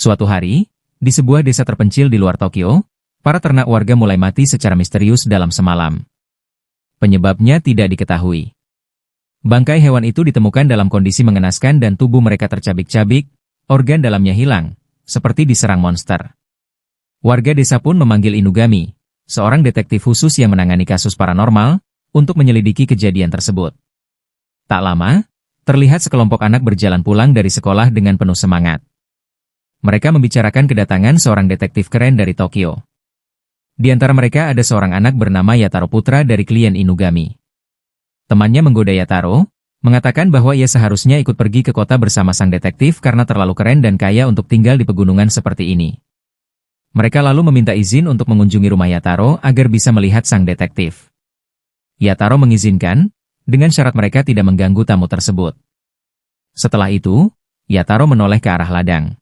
Suatu hari, di sebuah desa terpencil di luar Tokyo, para ternak warga mulai mati secara misterius dalam semalam. Penyebabnya tidak diketahui. Bangkai hewan itu ditemukan dalam kondisi mengenaskan dan tubuh mereka tercabik-cabik, organ dalamnya hilang, seperti diserang monster. Warga desa pun memanggil Inugami, seorang detektif khusus yang menangani kasus paranormal, untuk menyelidiki kejadian tersebut. Tak lama, terlihat sekelompok anak berjalan pulang dari sekolah dengan penuh semangat. Mereka membicarakan kedatangan seorang detektif keren dari Tokyo. Di antara mereka ada seorang anak bernama Yataro, putra dari klien Inugami. Temannya menggoda Yataro, mengatakan bahwa ia seharusnya ikut pergi ke kota bersama sang detektif karena terlalu keren dan kaya untuk tinggal di pegunungan seperti ini. Mereka lalu meminta izin untuk mengunjungi rumah Yataro agar bisa melihat sang detektif. Yataro mengizinkan, dengan syarat mereka tidak mengganggu tamu tersebut. Setelah itu, Yataro menoleh ke arah ladang.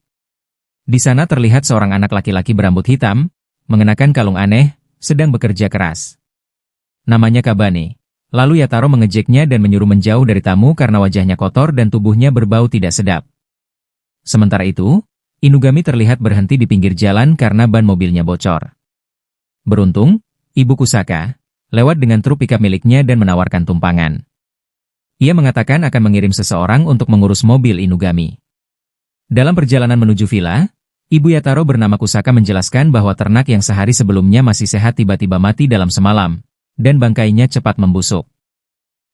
Di sana terlihat seorang anak laki-laki berambut hitam, mengenakan kalung aneh, sedang bekerja keras. Namanya Kabane. Lalu Yataro mengejeknya dan menyuruh menjauh dari tamu karena wajahnya kotor dan tubuhnya berbau tidak sedap. Sementara itu, Inugami terlihat berhenti di pinggir jalan karena ban mobilnya bocor. Beruntung, Ibu Kusaka lewat dengan truk pickup miliknya dan menawarkan tumpangan. Ia mengatakan akan mengirim seseorang untuk mengurus mobil Inugami. Dalam perjalanan menuju villa, Ibu Yataro bernama Kusaka menjelaskan bahwa ternak yang sehari sebelumnya masih sehat tiba-tiba mati dalam semalam, dan bangkainya cepat membusuk.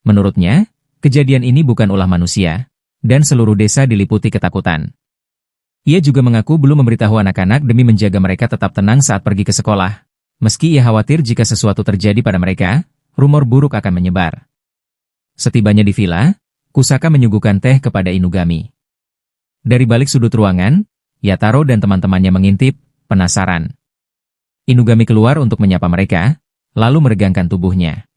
Menurutnya, kejadian ini bukan ulah manusia, dan seluruh desa diliputi ketakutan. Ia juga mengaku belum memberitahu anak-anak demi menjaga mereka tetap tenang saat pergi ke sekolah. Meski ia khawatir jika sesuatu terjadi pada mereka, rumor buruk akan menyebar. Setibanya di villa, Kusaka menyuguhkan teh kepada Inugami. Dari balik sudut ruangan, Yataro dan teman-temannya mengintip, penasaran. Inugami keluar untuk menyapa mereka, lalu meregangkan tubuhnya.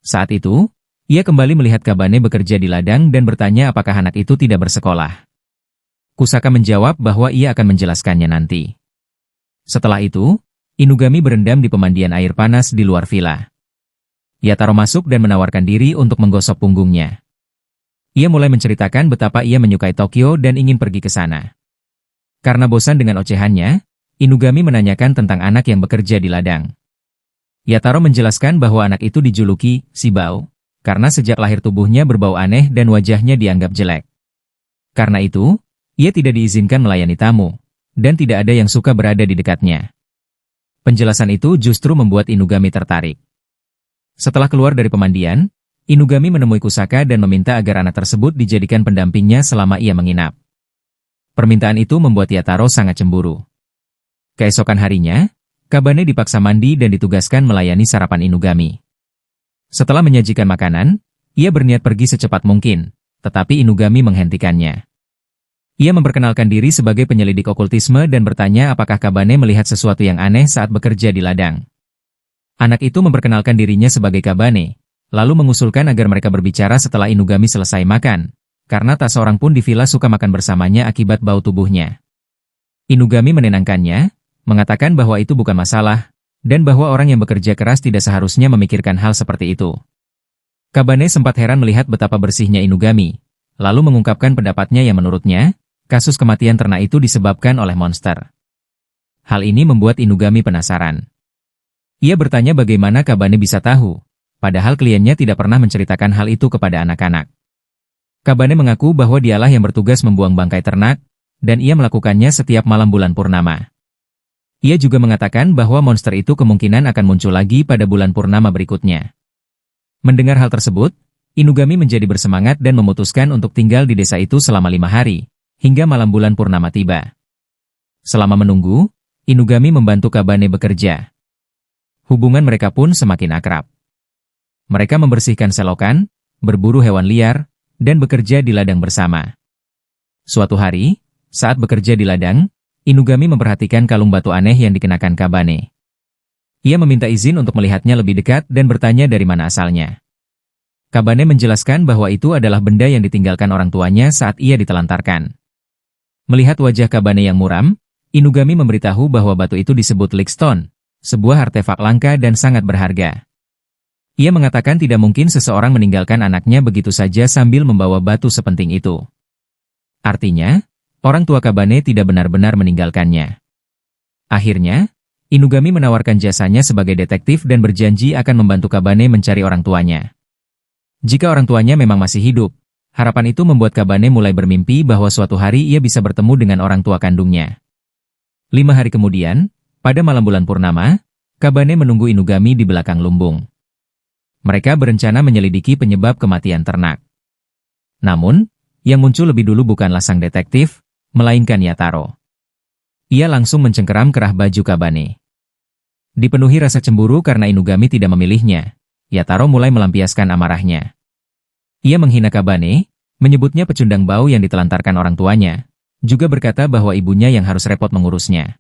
Saat itu, ia kembali melihat Kabane bekerja di ladang dan bertanya apakah anak itu tidak bersekolah. Kusaka menjawab bahwa ia akan menjelaskannya nanti. Setelah itu, Inugami berendam di pemandian air panas di luar villa. Yataro masuk dan menawarkan diri untuk menggosok punggungnya. Ia mulai menceritakan betapa ia menyukai Tokyo dan ingin pergi ke sana. Karena bosan dengan ocehannya, Inugami menanyakan tentang anak yang bekerja di ladang. Yataro menjelaskan bahwa anak itu dijuluki si bau, karena sejak lahir tubuhnya berbau aneh dan wajahnya dianggap jelek. Karena itu, ia tidak diizinkan melayani tamu, dan tidak ada yang suka berada di dekatnya. Penjelasan itu justru membuat Inugami tertarik. Setelah keluar dari pemandian, Inugami menemui Kusaka dan meminta agar anak tersebut dijadikan pendampingnya selama ia menginap. Permintaan itu membuat Yataro sangat cemburu. Keesokan harinya, Kabane dipaksa mandi dan ditugaskan melayani sarapan Inugami. Setelah menyajikan makanan, ia berniat pergi secepat mungkin, tetapi Inugami menghentikannya. Ia memperkenalkan diri sebagai penyelidik okultisme dan bertanya apakah Kabane melihat sesuatu yang aneh saat bekerja di ladang. Anak itu memperkenalkan dirinya sebagai Kabane, lalu mengusulkan agar mereka berbicara setelah Inugami selesai makan, karena tak seorang pun di villa suka makan bersamanya akibat bau tubuhnya. Inugami menenangkannya, mengatakan bahwa itu bukan masalah, dan bahwa orang yang bekerja keras tidak seharusnya memikirkan hal seperti itu. Kabane sempat heran melihat betapa bersihnya Inugami, lalu mengungkapkan pendapatnya yang menurutnya, kasus kematian ternak itu disebabkan oleh monster. Hal ini membuat Inugami penasaran. Ia bertanya bagaimana Kabane bisa tahu, padahal kliennya tidak pernah menceritakan hal itu kepada anak-anak. Kabane mengaku bahwa dialah yang bertugas membuang bangkai ternak, dan ia melakukannya setiap malam bulan purnama. Ia juga mengatakan bahwa monster itu kemungkinan akan muncul lagi pada bulan purnama berikutnya. Mendengar hal tersebut, Inugami menjadi bersemangat dan memutuskan untuk tinggal di desa itu selama 5 hari, hingga malam bulan purnama tiba. Selama menunggu, Inugami membantu Kabane bekerja. Hubungan mereka pun semakin akrab. Mereka membersihkan selokan, berburu hewan liar, dan bekerja di ladang bersama. Suatu hari, saat bekerja di ladang, Inugami memperhatikan kalung batu aneh yang dikenakan Kabane. Ia meminta izin untuk melihatnya lebih dekat dan bertanya dari mana asalnya. Kabane menjelaskan bahwa itu adalah benda yang ditinggalkan orang tuanya saat ia ditelantarkan. Melihat wajah Kabane yang muram, Inugami memberitahu bahwa batu itu disebut Lickstone, sebuah artefak langka dan sangat berharga. Ia mengatakan tidak mungkin seseorang meninggalkan anaknya begitu saja sambil membawa batu sepenting itu. Artinya, orang tua Kabane tidak benar-benar meninggalkannya. Akhirnya, Inugami menawarkan jasanya sebagai detektif dan berjanji akan membantu Kabane mencari orang tuanya. Jika orang tuanya memang masih hidup, harapan itu membuat Kabane mulai bermimpi bahwa suatu hari ia bisa bertemu dengan orang tua kandungnya. 5 hari kemudian, pada malam bulan purnama, Kabane menunggu Inugami di belakang lumbung. Mereka berencana menyelidiki penyebab kematian ternak. Namun, yang muncul lebih dulu bukanlah sang detektif, melainkan Yataro. Ia langsung mencengkeram kerah baju Kabane. Dipenuhi rasa cemburu karena Inugami tidak memilihnya, Yataro mulai melampiaskan amarahnya. Ia menghina Kabane, menyebutnya pecundang bau yang ditelantarkan orang tuanya, juga berkata bahwa ibunya yang harus repot mengurusnya.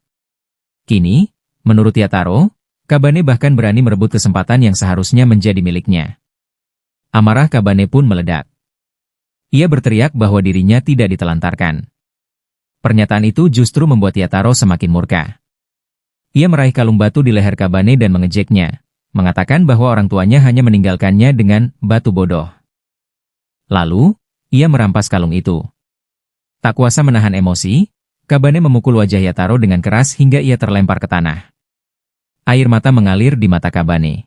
Kini, menurut Yataro, Kabane bahkan berani merebut kesempatan yang seharusnya menjadi miliknya. Amarah Kabane pun meledak. Ia berteriak bahwa dirinya tidak ditelantarkan. Pernyataan itu justru membuat Yataro semakin murka. Ia meraih kalung batu di leher Kabane dan mengejeknya, mengatakan bahwa orang tuanya hanya meninggalkannya dengan batu bodoh. Lalu, ia merampas kalung itu. Tak kuasa menahan emosi, Kabane memukul wajah Yataro dengan keras hingga ia terlempar ke tanah. Air mata mengalir di mata Kabane.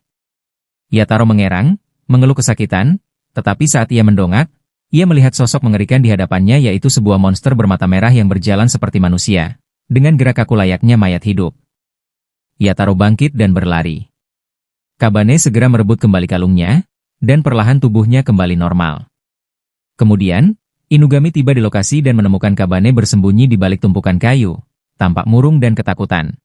Yataro mengerang, mengeluh kesakitan, tetapi saat ia mendongak, ia melihat sosok mengerikan di hadapannya yaitu sebuah monster bermata merah yang berjalan seperti manusia, dengan gerak kaku layaknya mayat hidup. Yataro bangkit dan berlari. Kabane segera merebut kembali kalungnya, dan perlahan tubuhnya kembali normal. Kemudian, Inugami tiba di lokasi dan menemukan Kabane bersembunyi di balik tumpukan kayu, tampak murung dan ketakutan.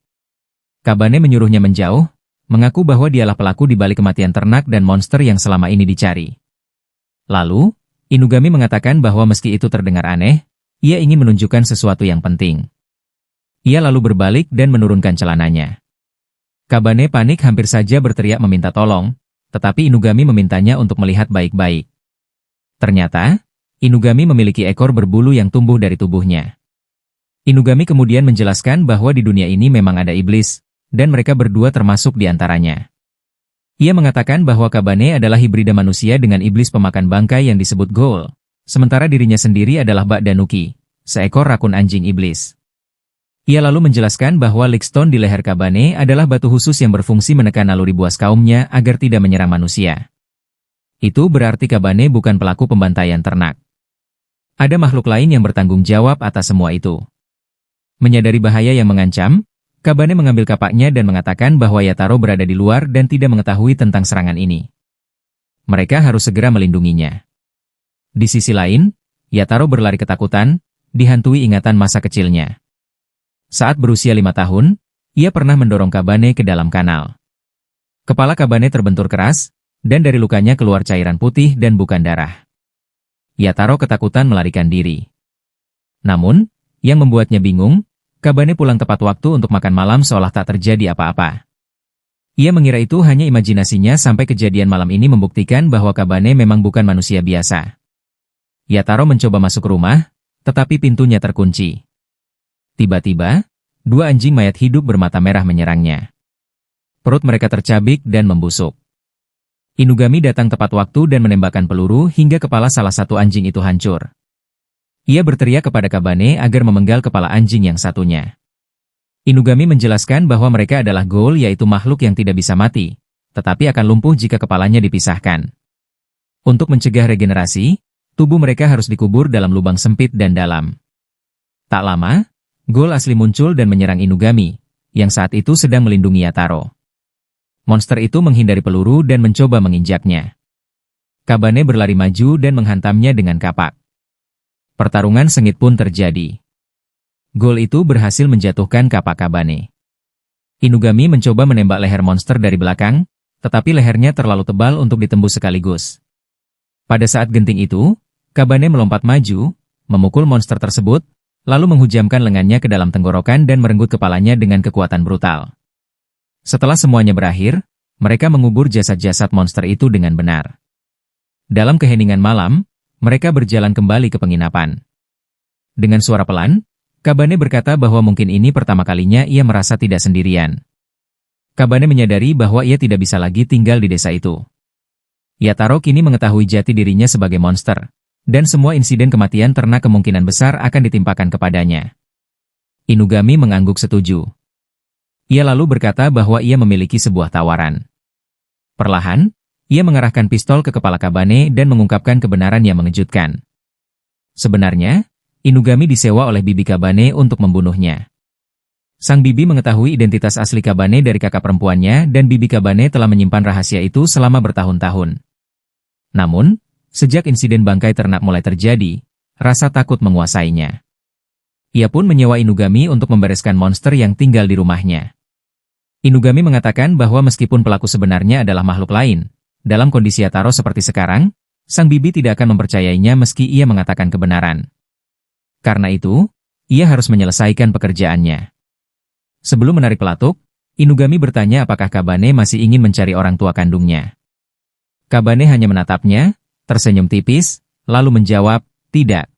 Kabane menyuruhnya menjauh, mengaku bahwa dialah pelaku di balik kematian ternak dan monster yang selama ini dicari. Lalu, Inugami mengatakan bahwa meski itu terdengar aneh, ia ingin menunjukkan sesuatu yang penting. Ia lalu berbalik dan menurunkan celananya. Kabane panik hampir saja berteriak meminta tolong, tetapi Inugami memintanya untuk melihat baik-baik. Ternyata, Inugami memiliki ekor berbulu yang tumbuh dari tubuhnya. Inugami kemudian menjelaskan bahwa di dunia ini memang ada iblis, dan mereka berdua termasuk di antaranya. Ia mengatakan bahwa Kabane adalah hibrida manusia dengan iblis pemakan bangkai yang disebut Ghoul, sementara dirinya sendiri adalah Bak Danuki, seekor rakun anjing iblis. Ia lalu menjelaskan bahwa Lickstone di leher Kabane adalah batu khusus yang berfungsi menekan naluri buas kaumnya agar tidak menyerang manusia. Itu berarti Kabane bukan pelaku pembantaian ternak. Ada makhluk lain yang bertanggung jawab atas semua itu. Menyadari bahaya yang mengancam, Kabane mengambil kapaknya dan mengatakan bahwa Yataro berada di luar dan tidak mengetahui tentang serangan ini. Mereka harus segera melindunginya. Di sisi lain, Yataro berlari ketakutan, dihantui ingatan masa kecilnya. Saat berusia 5 tahun, ia pernah mendorong Kabane ke dalam kanal. Kepala Kabane terbentur keras, dan dari lukanya keluar cairan putih dan bukan darah. Yataro ketakutan melarikan diri. Namun, yang membuatnya bingung, Kabane pulang tepat waktu untuk makan malam seolah tak terjadi apa-apa. Ia mengira itu hanya imajinasinya sampai kejadian malam ini membuktikan bahwa Kabane memang bukan manusia biasa. Yataro mencoba masuk rumah, tetapi pintunya terkunci. Tiba-tiba, 2 anjing mayat hidup bermata merah menyerangnya. Perut mereka tercabik dan membusuk. Inugami datang tepat waktu dan menembakkan peluru hingga kepala salah satu anjing itu hancur. Ia berteriak kepada Kabane agar memenggal kepala anjing yang satunya. Inugami menjelaskan bahwa mereka adalah Ghoul yaitu makhluk yang tidak bisa mati, tetapi akan lumpuh jika kepalanya dipisahkan. Untuk mencegah regenerasi, tubuh mereka harus dikubur dalam lubang sempit dan dalam. Tak lama, Ghoul asli muncul dan menyerang Inugami, yang saat itu sedang melindungi Yataro. Monster itu menghindari peluru dan mencoba menginjaknya. Kabane berlari maju dan menghantamnya dengan kapak. Pertarungan sengit pun terjadi. Ghoul itu berhasil menjatuhkan kapak Kabane. Inugami mencoba menembak leher monster dari belakang, tetapi lehernya terlalu tebal untuk ditembus sekaligus. Pada saat genting itu, Kabane melompat maju, memukul monster tersebut, lalu menghujamkan lengannya ke dalam tenggorokan dan merenggut kepalanya dengan kekuatan brutal. Setelah semuanya berakhir, mereka mengubur jasad-jasad monster itu dengan benar. Dalam keheningan malam, mereka berjalan kembali ke penginapan. Dengan suara pelan, Kabane berkata bahwa mungkin ini pertama kalinya ia merasa tidak sendirian. Kabane menyadari bahwa ia tidak bisa lagi tinggal di desa itu. Yataro kini mengetahui jati dirinya sebagai monster, dan semua insiden kematian ternak kemungkinan besar akan ditimpakan kepadanya. Inugami mengangguk setuju. Ia lalu berkata bahwa ia memiliki sebuah tawaran. Perlahan, ia mengarahkan pistol ke kepala Kabane dan mengungkapkan kebenaran yang mengejutkan. Sebenarnya, Inugami disewa oleh bibi Kabane untuk membunuhnya. Sang bibi mengetahui identitas asli Kabane dari kakak perempuannya dan bibi Kabane telah menyimpan rahasia itu selama bertahun-tahun. Namun, sejak insiden bangkai ternak mulai terjadi, rasa takut menguasainya. Ia pun menyewa Inugami untuk membereskan monster yang tinggal di rumahnya. Inugami mengatakan bahwa meskipun pelaku sebenarnya adalah makhluk lain, dalam kondisi Yataro seperti sekarang, sang bibi tidak akan mempercayainya meski ia mengatakan kebenaran. Karena itu, ia harus menyelesaikan pekerjaannya. Sebelum menarik pelatuk, Inugami bertanya apakah Kabane masih ingin mencari orang tua kandungnya. Kabane hanya menatapnya, tersenyum tipis, lalu menjawab, tidak.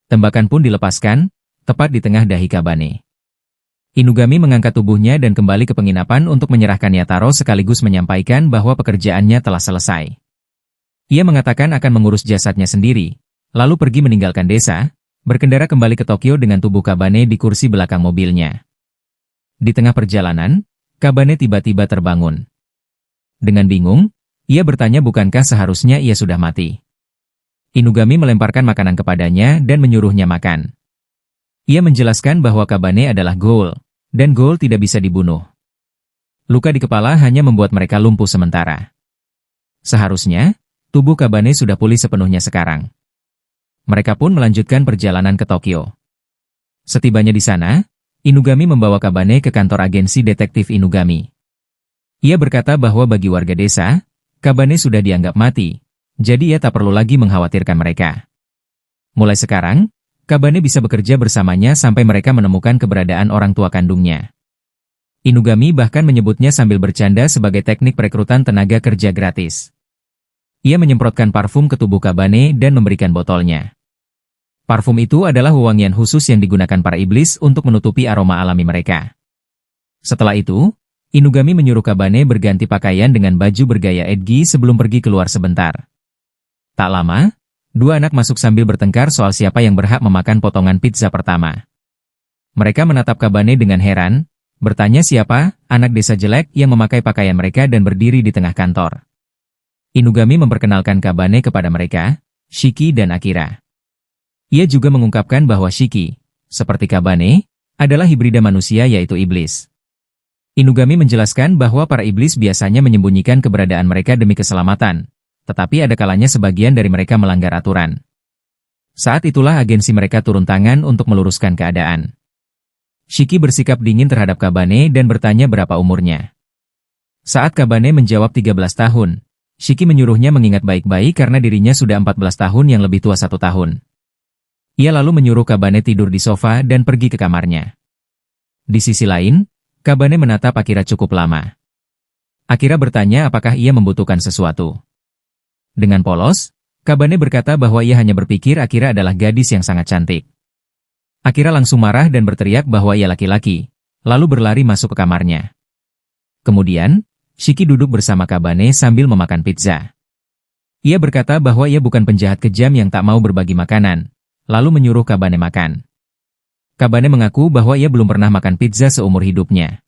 Tembakan pun dilepaskan, tepat di tengah dahi Kabane. Inugami mengangkat tubuhnya dan kembali ke penginapan untuk menyerahkan Yataro sekaligus menyampaikan bahwa pekerjaannya telah selesai. Ia mengatakan akan mengurus jasadnya sendiri, lalu pergi meninggalkan desa, berkendara kembali ke Tokyo dengan tubuh Kabane di kursi belakang mobilnya. Di tengah perjalanan, Kabane tiba-tiba terbangun. Dengan bingung, ia bertanya bukankah seharusnya ia sudah mati. Inugami melemparkan makanan kepadanya dan menyuruhnya makan. Ia menjelaskan bahwa Kabane adalah ghoul, dan ghoul tidak bisa dibunuh. Luka di kepala hanya membuat mereka lumpuh sementara. Seharusnya, tubuh Kabane sudah pulih sepenuhnya sekarang. Mereka pun melanjutkan perjalanan ke Tokyo. Setibanya di sana, Inugami membawa Kabane ke kantor agensi detektif Inugami. Ia berkata bahwa bagi warga desa, Kabane sudah dianggap mati, jadi ia tak perlu lagi mengkhawatirkan mereka. Mulai sekarang, Kabane bisa bekerja bersamanya sampai mereka menemukan keberadaan orang tua kandungnya. Inugami bahkan menyebutnya sambil bercanda sebagai teknik perekrutan tenaga kerja gratis. Ia menyemprotkan parfum ke tubuh Kabane dan memberikan botolnya. Parfum itu adalah wewangian khusus yang digunakan para iblis untuk menutupi aroma alami mereka. Setelah itu, Inugami menyuruh Kabane berganti pakaian dengan baju bergaya Edgy sebelum pergi keluar sebentar. Tak lama, dua anak masuk sambil bertengkar soal siapa yang berhak memakan potongan pizza pertama. Mereka menatap Kabane dengan heran, bertanya siapa anak desa jelek yang memakai pakaian mereka dan berdiri di tengah kantor. Inugami memperkenalkan Kabane kepada mereka, Shiki dan Akira. Ia juga mengungkapkan bahwa Shiki, seperti Kabane, adalah hibrida manusia yaitu iblis. Inugami menjelaskan bahwa para iblis biasanya menyembunyikan keberadaan mereka demi keselamatan, tetapi ada kalanya sebagian dari mereka melanggar aturan. Saat itulah agensi mereka turun tangan untuk meluruskan keadaan. Shiki bersikap dingin terhadap Kabane dan bertanya berapa umurnya. Saat Kabane menjawab 13 tahun, Shiki menyuruhnya mengingat baik-baik karena dirinya sudah 14 tahun yang lebih tua 1 tahun. Ia lalu menyuruh Kabane tidur di sofa dan pergi ke kamarnya. Di sisi lain, Kabane menatap Akira cukup lama. Akira bertanya apakah ia membutuhkan sesuatu. Dengan polos, Kabane berkata bahwa ia hanya berpikir Akira adalah gadis yang sangat cantik. Akira langsung marah dan berteriak bahwa ia laki-laki, lalu berlari masuk ke kamarnya. Kemudian, Shiki duduk bersama Kabane sambil memakan pizza. Ia berkata bahwa ia bukan penjahat kejam yang tak mau berbagi makanan, lalu menyuruh Kabane makan. Kabane mengaku bahwa ia belum pernah makan pizza seumur hidupnya.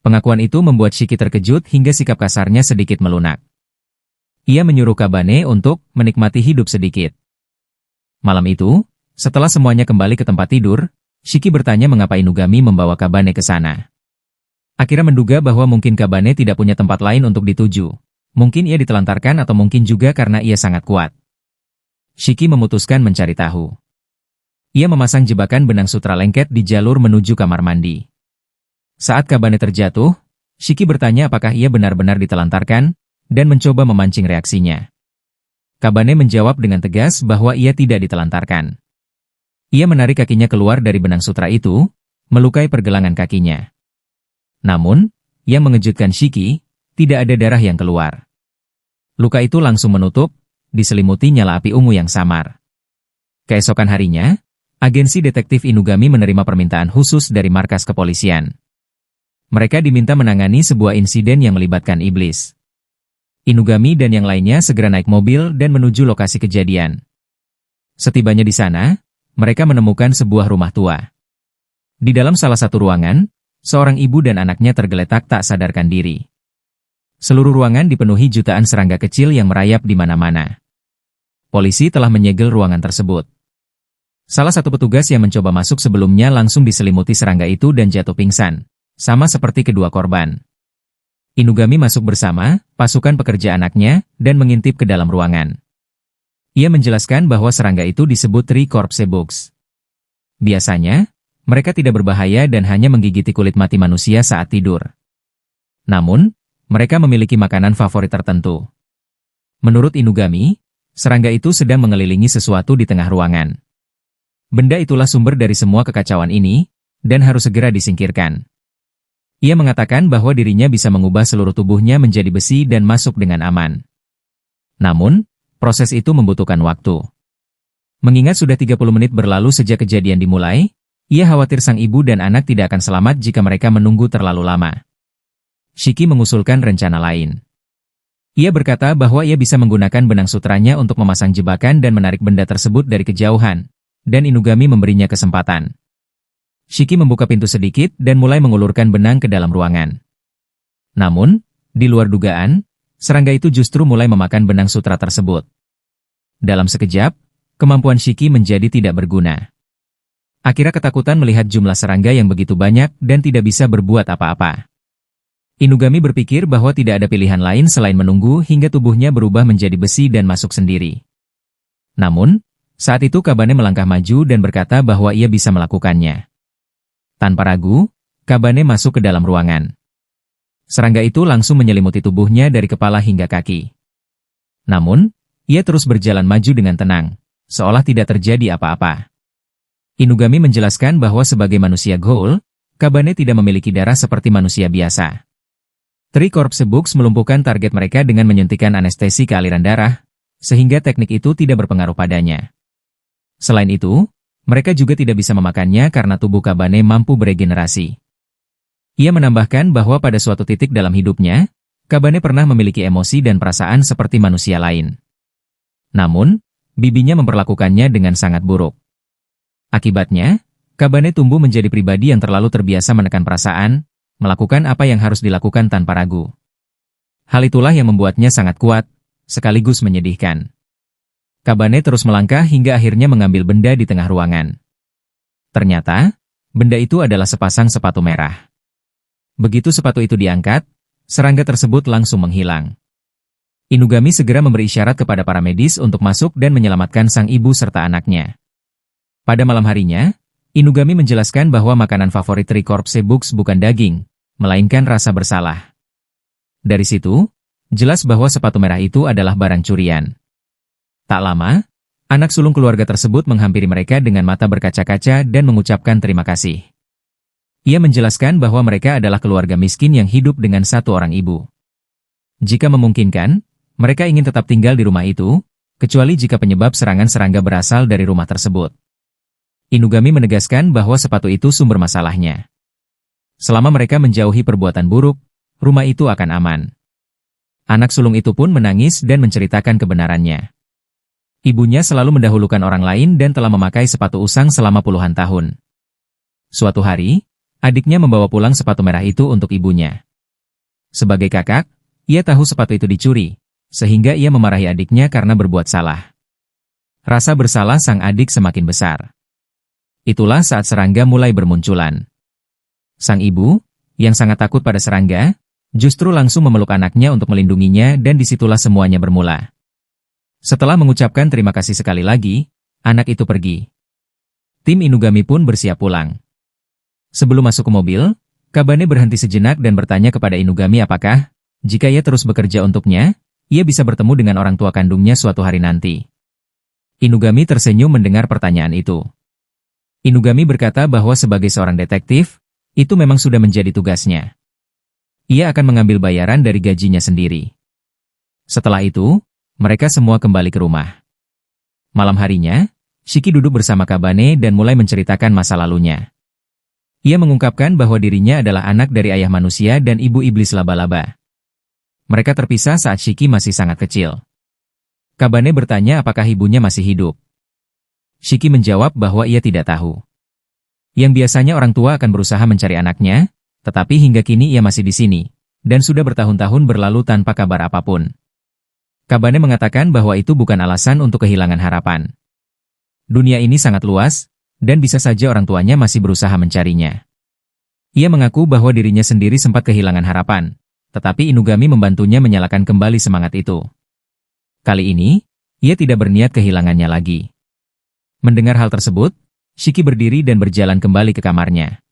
Pengakuan itu membuat Shiki terkejut hingga sikap kasarnya sedikit melunak. Ia menyuruh Kabane untuk menikmati hidup sedikit. Malam itu, setelah semuanya kembali ke tempat tidur, Shiki bertanya mengapa Inugami membawa Kabane ke sana. Akira menduga bahwa mungkin Kabane tidak punya tempat lain untuk dituju. Mungkin ia ditelantarkan atau mungkin juga karena ia sangat kuat. Shiki memutuskan mencari tahu. Ia memasang jebakan benang sutra lengket di jalur menuju kamar mandi. Saat Kabane terjatuh, Shiki bertanya apakah ia benar-benar ditelantarkan, dan mencoba memancing reaksinya. Kabane menjawab dengan tegas bahwa ia tidak ditelantarkan. Ia menarik kakinya keluar dari benang sutra itu, melukai pergelangan kakinya. Namun, yang mengejutkan Shiki, tidak ada darah yang keluar. Luka itu langsung menutup, diselimuti nyala api ungu yang samar. Keesokan harinya, agensi detektif Inugami menerima permintaan khusus dari markas kepolisian. Mereka diminta menangani sebuah insiden yang melibatkan iblis. Inugami dan yang lainnya segera naik mobil dan menuju lokasi kejadian, Setibanya di sana, mereka menemukan sebuah rumah tua. Di dalam salah satu ruangan, seorang ibu dan anaknya tergeletak tak sadarkan diri. Seluruh ruangan dipenuhi jutaan serangga kecil yang merayap di mana-mana. Polisi telah menyegel ruangan tersebut. Salah satu petugas yang mencoba masuk sebelumnya langsung diselimuti serangga itu dan jatuh pingsan, sama seperti kedua korban. Inugami masuk bersama pasukan pekerja anaknya dan mengintip ke dalam ruangan. Ia menjelaskan bahwa serangga itu disebut Tricorpse bugs. Biasanya, mereka tidak berbahaya dan hanya menggigiti kulit mati manusia saat tidur. Namun, mereka memiliki makanan favorit tertentu. Menurut Inugami, serangga itu sedang mengelilingi sesuatu di tengah ruangan. Benda itulah sumber dari semua kekacauan ini, dan harus segera disingkirkan. Ia mengatakan bahwa dirinya bisa mengubah seluruh tubuhnya menjadi besi dan masuk dengan aman. Namun, proses itu membutuhkan waktu. Mengingat sudah 30 menit berlalu sejak kejadian dimulai, ia khawatir sang ibu dan anak tidak akan selamat jika mereka menunggu terlalu lama. Shiki mengusulkan rencana lain. Ia berkata bahwa ia bisa menggunakan benang sutranya untuk memasang jebakan dan menarik benda tersebut dari kejauhan, dan Inugami memberinya kesempatan. Shiki membuka pintu sedikit dan mulai mengulurkan benang ke dalam ruangan. Namun, di luar dugaan, serangga itu justru mulai memakan benang sutra tersebut. Dalam sekejap, kemampuan Shiki menjadi tidak berguna. Akira ketakutan melihat jumlah serangga yang begitu banyak dan tidak bisa berbuat apa-apa. Inugami berpikir bahwa tidak ada pilihan lain selain menunggu hingga tubuhnya berubah menjadi besi dan masuk sendiri. Namun, saat itu Kabane melangkah maju dan berkata bahwa ia bisa melakukannya. Tanpa ragu, Kabane masuk ke dalam ruangan. Serangga itu langsung menyelimuti tubuhnya dari kepala hingga kaki. Namun, ia terus berjalan maju dengan tenang, seolah tidak terjadi apa-apa. Inugami menjelaskan bahwa sebagai manusia ghoul, Kabane tidak memiliki darah seperti manusia biasa. Tricorpse bugs melumpuhkan target mereka dengan menyuntikkan anestesi ke aliran darah, sehingga teknik itu tidak berpengaruh padanya. Selain itu, mereka juga tidak bisa memakannya karena tubuh Kabane mampu beregenerasi. Ia menambahkan bahwa pada suatu titik dalam hidupnya, Kabane pernah memiliki emosi dan perasaan seperti manusia lain. Namun, bibinya memperlakukannya dengan sangat buruk. Akibatnya, Kabane tumbuh menjadi pribadi yang terlalu terbiasa menekan perasaan, melakukan apa yang harus dilakukan tanpa ragu. Hal itulah yang membuatnya sangat kuat, sekaligus menyedihkan. Kabane terus melangkah hingga akhirnya mengambil benda di tengah ruangan. Ternyata, benda itu adalah sepasang sepatu merah. Begitu sepatu itu diangkat, serangga tersebut langsung menghilang. Inugami segera memberi isyarat kepada para medis untuk masuk dan menyelamatkan sang ibu serta anaknya. Pada malam harinya, Inugami menjelaskan bahwa makanan favorit Tricorpse bugs bukan daging, melainkan rasa bersalah. Dari situ, jelas bahwa sepatu merah itu adalah barang curian. Tak lama, anak sulung keluarga tersebut menghampiri mereka dengan mata berkaca-kaca dan mengucapkan terima kasih. Ia menjelaskan bahwa mereka adalah keluarga miskin yang hidup dengan satu orang ibu. Jika memungkinkan, mereka ingin tetap tinggal di rumah itu, kecuali jika penyebab serangan serangga berasal dari rumah tersebut. Inugami menegaskan bahwa sepatu itu sumber masalahnya. Selama mereka menjauhi perbuatan buruk, rumah itu akan aman. Anak sulung itu pun menangis dan menceritakan kebenarannya. Ibunya selalu mendahulukan orang lain dan telah memakai sepatu usang selama puluhan tahun. Suatu hari, adiknya membawa pulang sepatu merah itu untuk ibunya. Sebagai kakak, ia tahu sepatu itu dicuri, sehingga ia memarahi adiknya karena berbuat salah. Rasa bersalah sang adik semakin besar. Itulah saat serangga mulai bermunculan. Sang ibu, yang sangat takut pada serangga, justru langsung memeluk anaknya untuk melindunginya dan disitulah semuanya bermula. Setelah mengucapkan terima kasih sekali lagi, anak itu pergi. Tim Inugami pun bersiap pulang. Sebelum masuk ke mobil, Kabane berhenti sejenak dan bertanya kepada Inugami apakah, jika ia terus bekerja untuknya, ia bisa bertemu dengan orang tua kandungnya suatu hari nanti. Inugami tersenyum mendengar pertanyaan itu. Inugami berkata bahwa sebagai seorang detektif, itu memang sudah menjadi tugasnya. Ia akan mengambil bayaran dari gajinya sendiri. Setelah itu, mereka semua kembali ke rumah. Malam harinya, Shiki duduk bersama Kabane dan mulai menceritakan masa lalunya. Ia mengungkapkan bahwa dirinya adalah anak dari ayah manusia dan ibu iblis laba-laba. Mereka terpisah saat Shiki masih sangat kecil. Kabane bertanya apakah ibunya masih hidup. Shiki menjawab bahwa ia tidak tahu. Yang biasanya orang tua akan berusaha mencari anaknya, tetapi hingga kini ia masih di sini, dan sudah bertahun-tahun berlalu tanpa kabar apapun. Kabane mengatakan bahwa itu bukan alasan untuk kehilangan harapan. Dunia ini sangat luas, dan bisa saja orang tuanya masih berusaha mencarinya. Ia mengaku bahwa dirinya sendiri sempat kehilangan harapan, tetapi Inugami membantunya menyalakan kembali semangat itu. Kali ini, ia tidak berniat kehilangannya lagi. Mendengar hal tersebut, Shiki berdiri dan berjalan kembali ke kamarnya.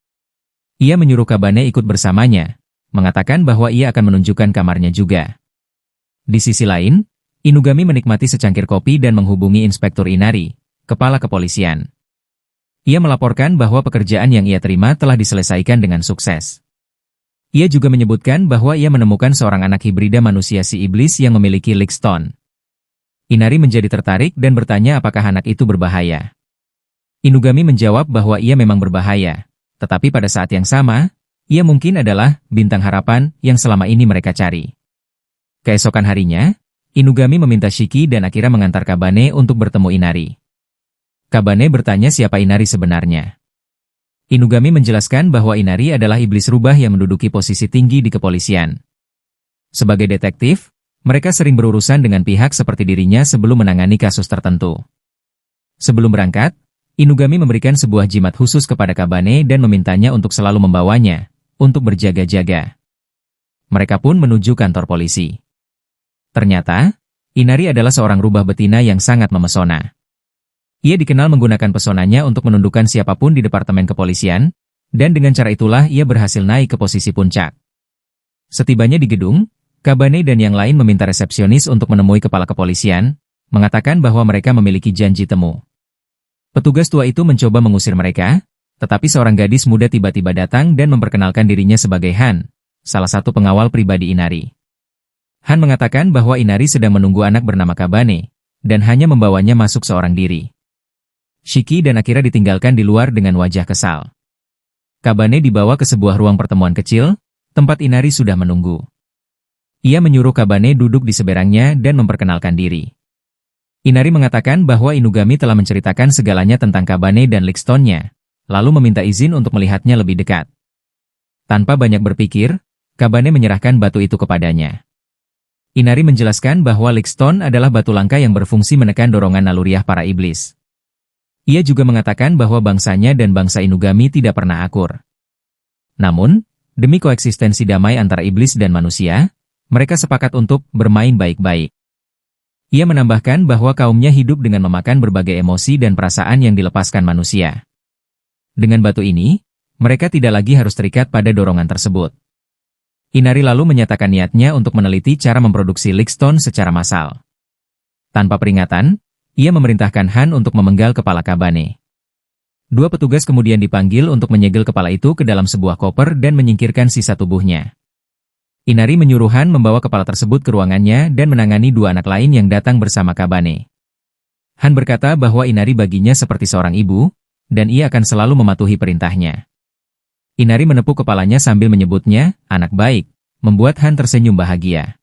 Ia menyuruh Kabane ikut bersamanya, mengatakan bahwa ia akan menunjukkan kamarnya juga. Di sisi lain, Inugami menikmati secangkir kopi dan menghubungi Inspektur Inari, kepala kepolisian. Ia melaporkan bahwa pekerjaan yang ia terima telah diselesaikan dengan sukses. Ia juga menyebutkan bahwa ia menemukan seorang anak hibrida manusia si iblis yang memiliki Lickstone. Inari menjadi tertarik dan bertanya apakah anak itu berbahaya. Inugami menjawab bahwa ia memang berbahaya, tetapi pada saat yang sama, ia mungkin adalah bintang harapan yang selama ini mereka cari. Keesokan harinya, Inugami meminta Shiki dan Akira mengantar Kabane untuk bertemu Inari. Kabane bertanya siapa Inari sebenarnya. Inugami menjelaskan bahwa Inari adalah iblis rubah yang menduduki posisi tinggi di kepolisian. Sebagai detektif, mereka sering berurusan dengan pihak seperti dirinya sebelum menangani kasus tertentu. Sebelum berangkat, Inugami memberikan sebuah jimat khusus kepada Kabane dan memintanya untuk selalu membawanya, untuk berjaga-jaga. Mereka pun menuju kantor polisi. Ternyata, Inari adalah seorang rubah betina yang sangat memesona. Ia dikenal menggunakan pesonanya untuk menundukkan siapapun di departemen kepolisian, dan dengan cara itulah ia berhasil naik ke posisi puncak. Setibanya di gedung, Kabane dan yang lain meminta resepsionis untuk menemui kepala kepolisian, mengatakan bahwa mereka memiliki janji temu. Petugas tua itu mencoba mengusir mereka, tetapi seorang gadis muda tiba-tiba datang dan memperkenalkan dirinya sebagai Han, salah satu pengawal pribadi Inari. Han mengatakan bahwa Inari sedang menunggu anak bernama Kabane, dan hanya membawanya masuk seorang diri. Shiki dan Akira ditinggalkan di luar dengan wajah kesal. Kabane dibawa ke sebuah ruang pertemuan kecil, tempat Inari sudah menunggu. Ia menyuruh Kabane duduk di seberangnya dan memperkenalkan diri. Inari mengatakan bahwa Inugami telah menceritakan segalanya tentang Kabane dan Lickstone-nya, lalu meminta izin untuk melihatnya lebih dekat. Tanpa banyak berpikir, Kabane menyerahkan batu itu kepadanya. Inari menjelaskan bahwa Lickstone adalah batu langka yang berfungsi menekan dorongan naluriah para iblis. Ia juga mengatakan bahwa bangsanya dan bangsa Inugami tidak pernah akur. Namun, demi koeksistensi damai antara iblis dan manusia, mereka sepakat untuk bermain baik-baik. Ia menambahkan bahwa kaumnya hidup dengan memakan berbagai emosi dan perasaan yang dilepaskan manusia. Dengan batu ini, mereka tidak lagi harus terikat pada dorongan tersebut. Inari lalu menyatakan niatnya untuk meneliti cara memproduksi Lickstone secara massal. Tanpa peringatan, ia memerintahkan Han untuk memenggal kepala Kabane. Dua petugas kemudian dipanggil untuk menyegel kepala itu ke dalam sebuah koper dan menyingkirkan sisa tubuhnya. Inari menyuruh Han membawa kepala tersebut ke ruangannya dan menangani dua anak lain yang datang bersama Kabane. Han berkata bahwa Inari baginya seperti seorang ibu, dan ia akan selalu mematuhi perintahnya. Inari menepuk kepalanya sambil menyebutnya, anak baik, membuat Han tersenyum bahagia.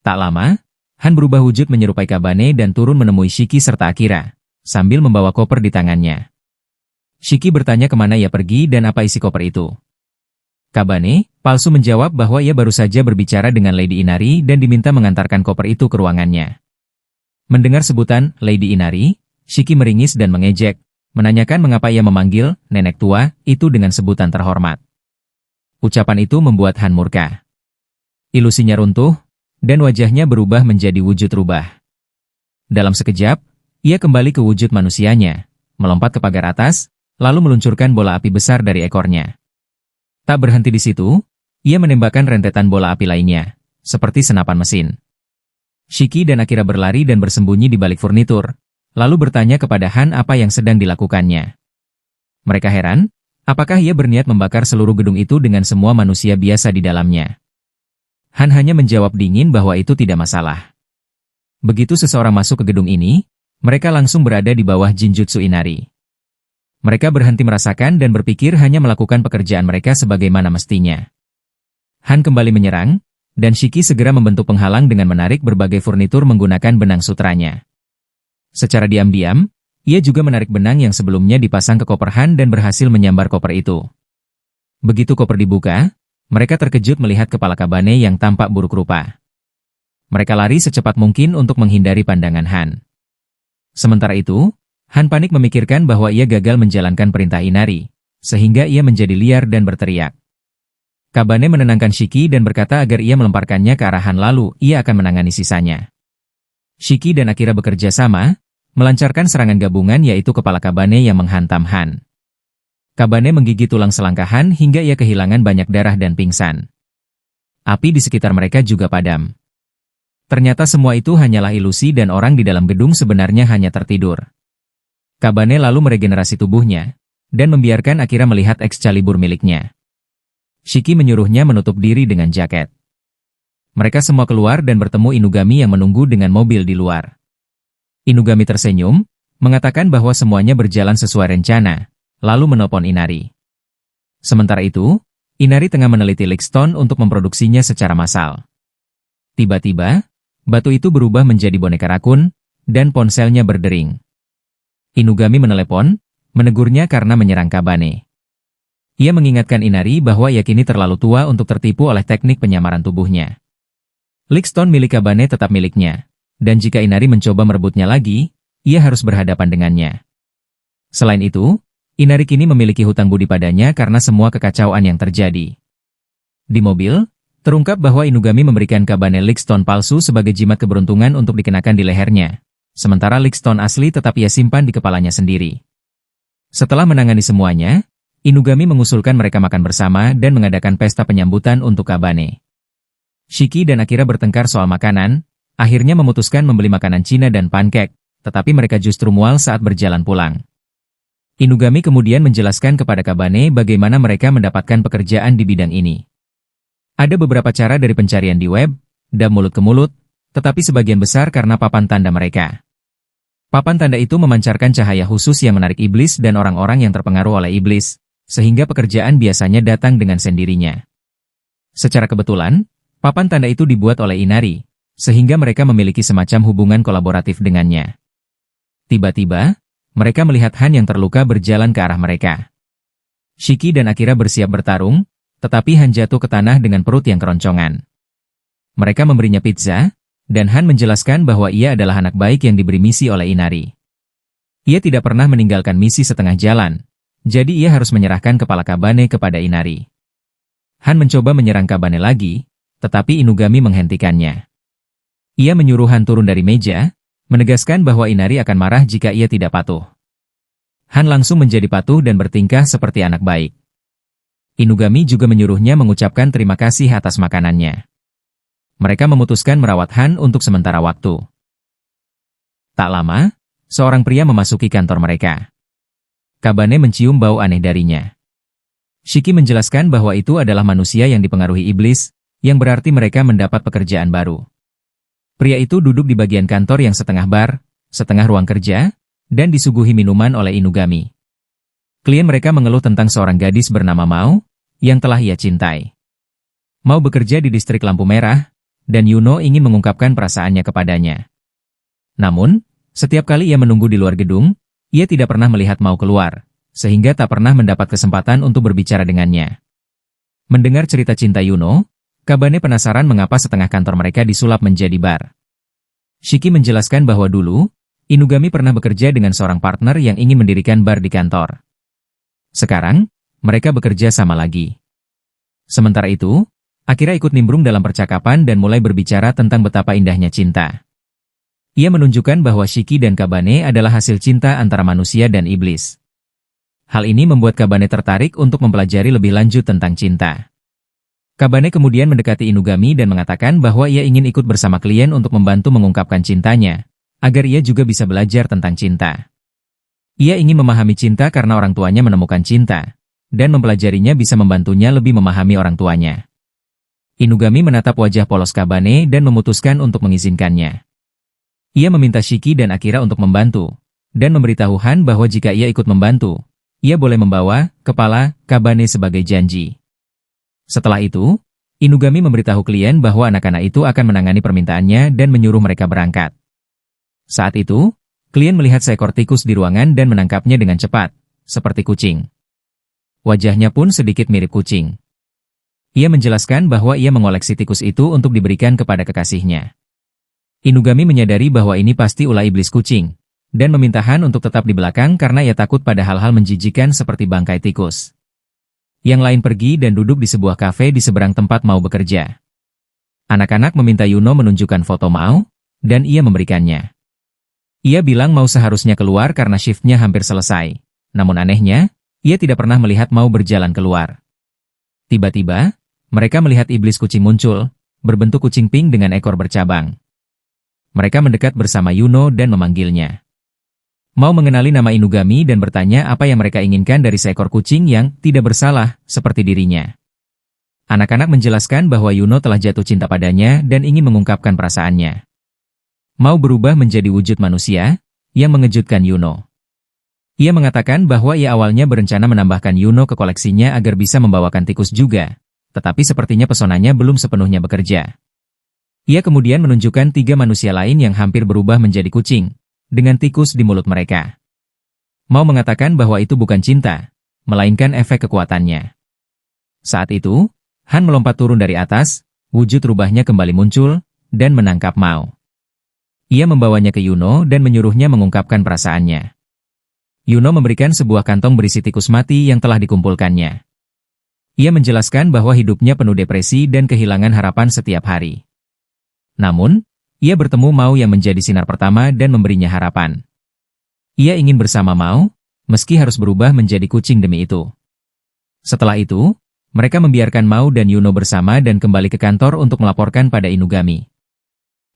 Tak lama, Han berubah wujud menyerupai Kabane dan turun menemui Shiki serta Akira, sambil membawa koper di tangannya. Shiki bertanya kemana ia pergi dan apa isi koper itu. Kabane, palsu menjawab bahwa ia baru saja berbicara dengan Lady Inari dan diminta mengantarkan koper itu ke ruangannya. Mendengar sebutan Lady Inari, Shiki meringis dan mengejek, menanyakan mengapa ia memanggil nenek tua itu dengan sebutan terhormat. Ucapan itu membuat Han murka. Ilusinya runtuh, dan wajahnya berubah menjadi wujud rubah. Dalam sekejap, ia kembali ke wujud manusianya, melompat ke pagar atas, lalu meluncurkan bola api besar dari ekornya. Tak berhenti di situ, ia menembakkan rentetan bola api lainnya, seperti senapan mesin. Shiki dan Akira berlari dan bersembunyi di balik furnitur, lalu bertanya kepada Han apa yang sedang dilakukannya. Mereka heran, apakah ia berniat membakar seluruh gedung itu dengan semua manusia biasa di dalamnya. Han hanya menjawab dingin bahwa itu tidak masalah. Begitu seseorang masuk ke gedung ini, mereka langsung berada di bawah Jinjutsu Inari. Mereka berhenti merasakan dan berpikir hanya melakukan pekerjaan mereka sebagaimana mestinya. Han kembali menyerang, dan Shiki segera membentuk penghalang dengan menarik berbagai furnitur menggunakan benang sutranya. Secara diam-diam, Ia juga menarik benang yang sebelumnya dipasang ke koper Han dan berhasil menyambar koper itu. Begitu koper dibuka, mereka terkejut melihat kepala Kabane yang tampak buruk rupa. Mereka lari secepat mungkin untuk menghindari pandangan Han. Sementara itu, Han panik memikirkan bahwa ia gagal menjalankan perintah Inari, sehingga ia menjadi liar dan berteriak. Kabane menenangkan Shiki dan berkata agar ia melemparkannya ke arah Han lalu ia akan menangani sisanya. Shiki dan Akira bekerja sama, melancarkan serangan gabungan yaitu kepala Kabane yang menghantam Han. Kabane menggigit tulang selangkah Han hingga ia kehilangan banyak darah dan pingsan. Api di sekitar mereka juga padam. Ternyata semua itu hanyalah ilusi dan orang di dalam gedung sebenarnya hanya tertidur. Kabane lalu meregenerasi tubuhnya, dan membiarkan Akira melihat Excalibur miliknya. Shiki menyuruhnya menutup diri dengan jaket. Mereka semua keluar dan bertemu Inugami yang menunggu dengan mobil di luar. Inugami tersenyum, mengatakan bahwa semuanya berjalan sesuai rencana, lalu menelpon Inari. Sementara itu, Inari tengah meneliti Lickstone untuk memproduksinya secara massal. Tiba-tiba, batu itu berubah menjadi boneka rakun, dan ponselnya berdering. Inugami menelepon, menegurnya karena menyerang Kabane. Ia mengingatkan Inari bahwa ia kini terlalu tua untuk tertipu oleh teknik penyamaran tubuhnya. Lickstone milik Kabane tetap miliknya, dan jika Inari mencoba merebutnya lagi, ia harus berhadapan dengannya. Selain itu, Inari kini memiliki hutang budi padanya karena semua kekacauan yang terjadi. Di mobil, terungkap bahwa Inugami memberikan Kabane Lickstone palsu sebagai jimat keberuntungan untuk dikenakan di lehernya, sementara Lickstone asli tetap ia simpan di kepalanya sendiri. Setelah menangani semuanya, Inugami mengusulkan mereka makan bersama dan mengadakan pesta penyambutan untuk Kabane. Shiki dan Akira bertengkar soal makanan, akhirnya memutuskan membeli makanan Cina dan pancake, tetapi mereka justru mual saat berjalan pulang. Inugami kemudian menjelaskan kepada Kabane bagaimana mereka mendapatkan pekerjaan di bidang ini. Ada beberapa cara dari pencarian di web, dan mulut ke mulut, tetapi sebagian besar karena papan tanda mereka. Papan tanda itu memancarkan cahaya khusus yang menarik iblis dan orang-orang yang terpengaruh oleh iblis, sehingga pekerjaan biasanya datang dengan sendirinya. Secara kebetulan, papan tanda itu dibuat oleh Inari, sehingga mereka memiliki semacam hubungan kolaboratif dengannya. Tiba-tiba, mereka melihat Han yang terluka berjalan ke arah mereka. Shiki dan Akira bersiap bertarung, tetapi Han jatuh ke tanah dengan perut yang keroncongan. Mereka memberinya pizza, dan Han menjelaskan bahwa ia adalah anak baik yang diberi misi oleh Inari. Ia tidak pernah meninggalkan misi setengah jalan, jadi ia harus menyerahkan kepala Kabane kepada Inari. Han mencoba menyerang Kabane lagi, tetapi Inugami menghentikannya. Ia menyuruh Han turun dari meja, menegaskan bahwa Inari akan marah jika ia tidak patuh. Han langsung menjadi patuh dan bertingkah seperti anak baik. Inugami juga menyuruhnya mengucapkan terima kasih atas makanannya. Mereka memutuskan merawat Han untuk sementara waktu. Tak lama, seorang pria memasuki kantor mereka. Kabane mencium bau aneh darinya. Shiki menjelaskan bahwa itu adalah manusia yang dipengaruhi iblis, yang berarti mereka mendapat pekerjaan baru. Pria itu duduk di bagian kantor yang setengah bar, setengah ruang kerja, dan disuguhi minuman oleh Inugami. Klien mereka mengeluh tentang seorang gadis bernama Mao, yang telah ia cintai. Mao bekerja di distrik lampu merah, dan Yuno ingin mengungkapkan perasaannya kepadanya. Namun, setiap kali ia menunggu di luar gedung, ia tidak pernah melihat Mao keluar, sehingga tak pernah mendapat kesempatan untuk berbicara dengannya. Mendengar cerita cinta Yuno, Kabane penasaran mengapa setengah kantor mereka disulap menjadi bar. Shiki menjelaskan bahwa dulu, Inugami pernah bekerja dengan seorang partner yang ingin mendirikan bar di kantor. Sekarang, mereka bekerja sama lagi. Sementara itu, Akira ikut nimbrung dalam percakapan dan mulai berbicara tentang betapa indahnya cinta. Ia menunjukkan bahwa Shiki dan Kabane adalah hasil cinta antara manusia dan iblis. Hal ini membuat Kabane tertarik untuk mempelajari lebih lanjut tentang cinta. Kabane kemudian mendekati Inugami dan mengatakan bahwa ia ingin ikut bersama klien untuk membantu mengungkapkan cintanya, agar ia juga bisa belajar tentang cinta. Ia ingin memahami cinta karena orang tuanya menemukan cinta, dan mempelajarinya bisa membantunya lebih memahami orang tuanya. Inugami menatap wajah polos Kabane dan memutuskan untuk mengizinkannya. Ia meminta Shiki dan Akira untuk membantu, dan memberitahu Han bahwa jika ia ikut membantu, ia boleh membawa kepala Kabane sebagai janji. Setelah itu, Inugami memberitahu klien bahwa anak-anak itu akan menangani permintaannya dan menyuruh mereka berangkat. Saat itu, Klien melihat seekor tikus di ruangan dan menangkapnya dengan cepat, seperti kucing. Wajahnya pun sedikit mirip kucing. Ia menjelaskan bahwa ia mengoleksi tikus itu untuk diberikan kepada kekasihnya. Inugami menyadari bahwa ini pasti ulah iblis kucing, dan meminta Han untuk tetap di belakang karena ia takut pada hal-hal menjijikan seperti bangkai tikus. Yang lain pergi dan duduk di sebuah kafe di seberang tempat Mao bekerja. Anak-anak meminta Yuno menunjukkan foto Mao, dan ia memberikannya. Ia bilang Mao seharusnya keluar karena shiftnya hampir selesai. Namun anehnya, ia tidak pernah melihat Mao berjalan keluar. Tiba-tiba, mereka melihat iblis kucing muncul, berbentuk kucing pink dengan ekor bercabang. Mereka mendekat bersama Yuno dan memanggilnya. Mao mengenali nama Inugami dan bertanya apa yang mereka inginkan dari seekor kucing yang tidak bersalah, seperti dirinya. Anak-anak menjelaskan bahwa Yuno telah jatuh cinta padanya dan ingin mengungkapkan perasaannya. Mao berubah menjadi wujud manusia, yang mengejutkan Yuno. Ia mengatakan bahwa ia awalnya berencana menambahkan Yuno ke koleksinya agar bisa membawakan tikus juga, tetapi sepertinya pesonanya belum sepenuhnya bekerja. Ia kemudian menunjukkan 3 manusia lain yang hampir berubah menjadi kucing, dengan tikus di mulut mereka. Mao mengatakan bahwa itu bukan cinta, melainkan efek kekuatannya. Saat itu, Han melompat turun dari atas, wujud rubahnya kembali muncul, dan menangkap Mao. Ia membawanya ke Yuno dan menyuruhnya mengungkapkan perasaannya. Yuno memberikan sebuah kantong berisi tikus mati yang telah dikumpulkannya. Ia menjelaskan bahwa hidupnya penuh depresi dan kehilangan harapan setiap hari. Namun, ia bertemu Mao yang menjadi sinar pertama dan memberinya harapan. Ia ingin bersama Mao, meski harus berubah menjadi kucing demi itu. Setelah itu, mereka membiarkan Mao dan Yuno bersama dan kembali ke kantor untuk melaporkan pada Inugami.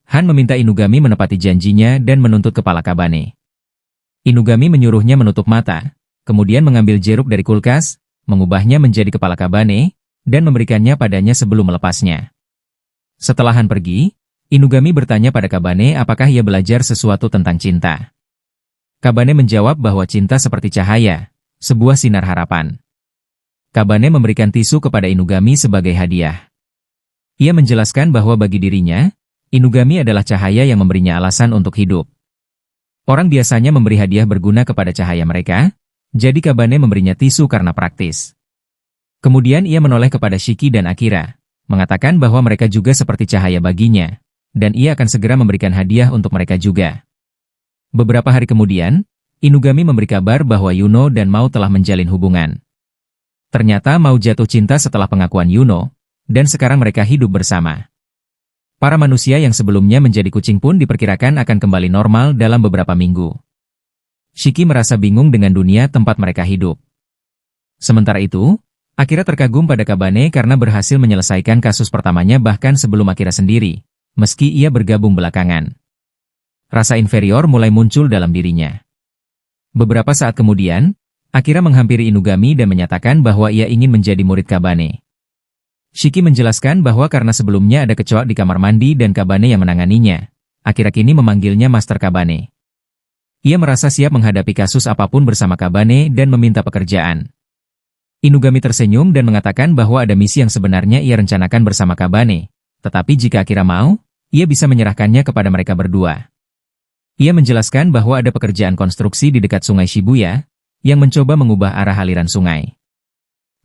Han meminta Inugami menepati janjinya dan menuntut kepala Kabane. Inugami menyuruhnya menutup mata, kemudian mengambil jeruk dari kulkas, mengubahnya menjadi kepala Kabane, dan memberikannya padanya sebelum melepasnya. Setelah Han pergi, Inugami bertanya pada Kabane apakah ia belajar sesuatu tentang cinta. Kabane menjawab bahwa cinta seperti cahaya, sebuah sinar harapan. Kabane memberikan tisu kepada Inugami sebagai hadiah. Ia menjelaskan bahwa bagi dirinya, Inugami adalah cahaya yang memberinya alasan untuk hidup. Orang biasanya memberi hadiah berguna kepada cahaya mereka, jadi Kabane memberinya tisu karena praktis. Kemudian ia menoleh kepada Shiki dan Akira, mengatakan bahwa mereka juga seperti cahaya baginya, dan ia akan segera memberikan hadiah untuk mereka juga. Beberapa hari kemudian, Inugami memberi kabar bahwa Yuno dan Mao telah menjalin hubungan. Ternyata Mao jatuh cinta setelah pengakuan Yuno, dan sekarang mereka hidup bersama. Para manusia yang sebelumnya menjadi kucing pun diperkirakan akan kembali normal dalam beberapa minggu. Shiki merasa bingung dengan dunia tempat mereka hidup. Sementara itu, Akira terkagum pada Kabane karena berhasil menyelesaikan kasus pertamanya bahkan sebelum Akira sendiri, meski ia bergabung belakangan. Rasa inferior mulai muncul dalam dirinya. Beberapa saat kemudian, Akira menghampiri Inugami dan menyatakan bahwa ia ingin menjadi murid Kabane. Shiki menjelaskan bahwa karena sebelumnya ada kecoak di kamar mandi dan Kabane yang menanganinya, Akira kini memanggilnya Master Kabane. Ia merasa siap menghadapi kasus apapun bersama Kabane dan meminta pekerjaan. Inugami tersenyum dan mengatakan bahwa ada misi yang sebenarnya ia rencanakan bersama Kabane, tetapi jika Akira mau, ia bisa menyerahkannya kepada mereka berdua. Ia menjelaskan bahwa ada pekerjaan konstruksi di dekat Sungai Shibuya, yang mencoba mengubah arah aliran sungai.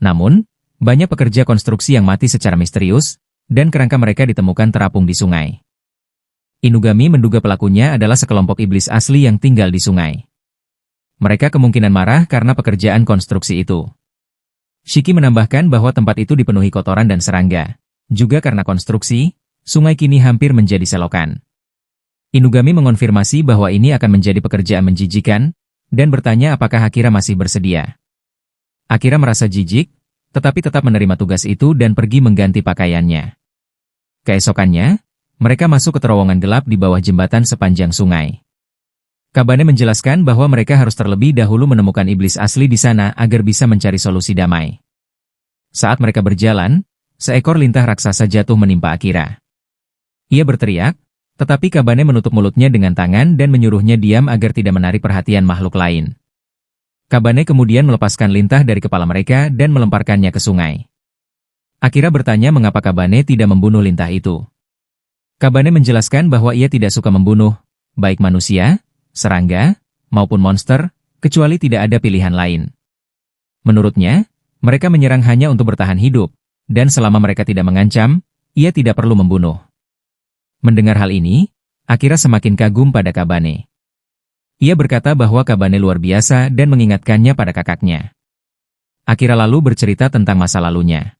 Namun, banyak pekerja konstruksi yang mati secara misterius, dan kerangka mereka ditemukan terapung di sungai. Inugami menduga pelakunya adalah sekelompok iblis asli yang tinggal di sungai. Mereka kemungkinan marah karena pekerjaan konstruksi itu. Shiki menambahkan bahwa tempat itu dipenuhi kotoran dan serangga. Juga karena konstruksi, sungai kini hampir menjadi selokan. Inugami mengonfirmasi bahwa ini akan menjadi pekerjaan menjijikan, dan bertanya apakah Akira masih bersedia. Akira merasa jijik, tetapi tetap menerima tugas itu dan pergi mengganti pakaiannya. Keesokannya, mereka masuk ke terowongan gelap di bawah jembatan sepanjang sungai. Kabane menjelaskan bahwa mereka harus terlebih dahulu menemukan iblis asli di sana agar bisa mencari solusi damai. Saat mereka berjalan, seekor lintah raksasa jatuh menimpa Akira. Ia berteriak, tetapi Kabane menutup mulutnya dengan tangan dan menyuruhnya diam agar tidak menarik perhatian makhluk lain. Kabane kemudian melepaskan lintah dari kepala mereka dan melemparkannya ke sungai. Akira bertanya mengapa Kabane tidak membunuh lintah itu. Kabane menjelaskan bahwa ia tidak suka membunuh, baik manusia, serangga, maupun monster, kecuali tidak ada pilihan lain. Menurutnya, mereka menyerang hanya untuk bertahan hidup, dan selama mereka tidak mengancam, ia tidak perlu membunuh. Mendengar hal ini, Akira semakin kagum pada Kabane. Ia berkata bahwa Kabane luar biasa dan mengingatkannya pada kakaknya. Akira lalu bercerita tentang masa lalunya.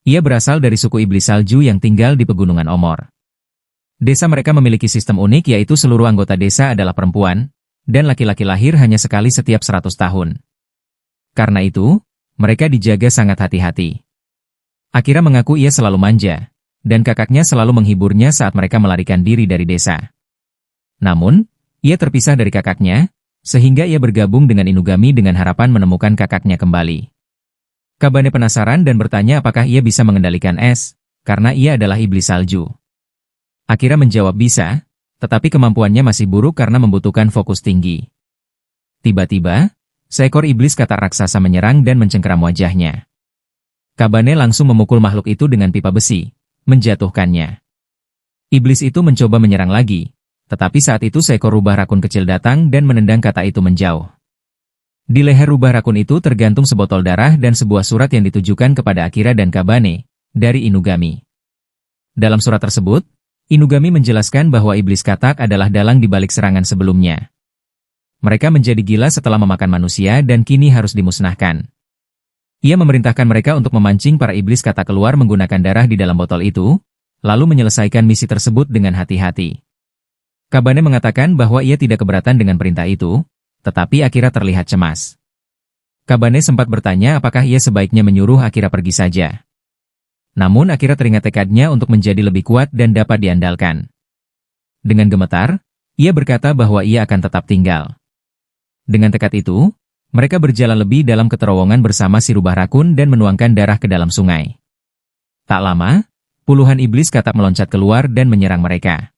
Ia berasal dari suku iblis salju yang tinggal di pegunungan Omor. Desa mereka memiliki sistem unik yaitu seluruh anggota desa adalah perempuan, dan laki-laki lahir hanya sekali setiap 100 tahun. Karena itu, mereka dijaga sangat hati-hati. Akira mengaku ia selalu manja, dan kakaknya selalu menghiburnya saat mereka melarikan diri dari desa. Namun, ia terpisah dari kakaknya, sehingga ia bergabung dengan Inugami dengan harapan menemukan kakaknya kembali. Kabane penasaran dan bertanya apakah ia bisa mengendalikan es, karena ia adalah iblis salju. Akira menjawab bisa, tetapi kemampuannya masih buruk karena membutuhkan fokus tinggi. Tiba-tiba, seekor iblis katak raksasa menyerang dan mencengkeram wajahnya. Kabane langsung memukul makhluk itu dengan pipa besi, menjatuhkannya. Iblis itu mencoba menyerang lagi, tetapi saat itu seekor rubah rakun kecil datang dan menendang katak itu menjauh. Di leher rubah rakun itu tergantung sebotol darah dan sebuah surat yang ditujukan kepada Akira dan Kabane, dari Inugami. Dalam surat tersebut, Inugami menjelaskan bahwa iblis katak adalah dalang di balik serangan sebelumnya. Mereka menjadi gila setelah memakan manusia dan kini harus dimusnahkan. Ia memerintahkan mereka untuk memancing para iblis katak keluar menggunakan darah di dalam botol itu, lalu menyelesaikan misi tersebut dengan hati-hati. Kabane mengatakan bahwa ia tidak keberatan dengan perintah itu, tetapi Akira terlihat cemas. Kabane sempat bertanya apakah ia sebaiknya menyuruh Akira pergi saja. Namun Akira teringat tekadnya untuk menjadi lebih kuat dan dapat diandalkan. Dengan gemetar, ia berkata bahwa ia akan tetap tinggal. Dengan tekad itu, mereka berjalan lebih dalam ke terowongan bersama si rubah rakun dan menuangkan darah ke dalam sungai. Tak lama, puluhan iblis katak meloncat keluar dan menyerang mereka.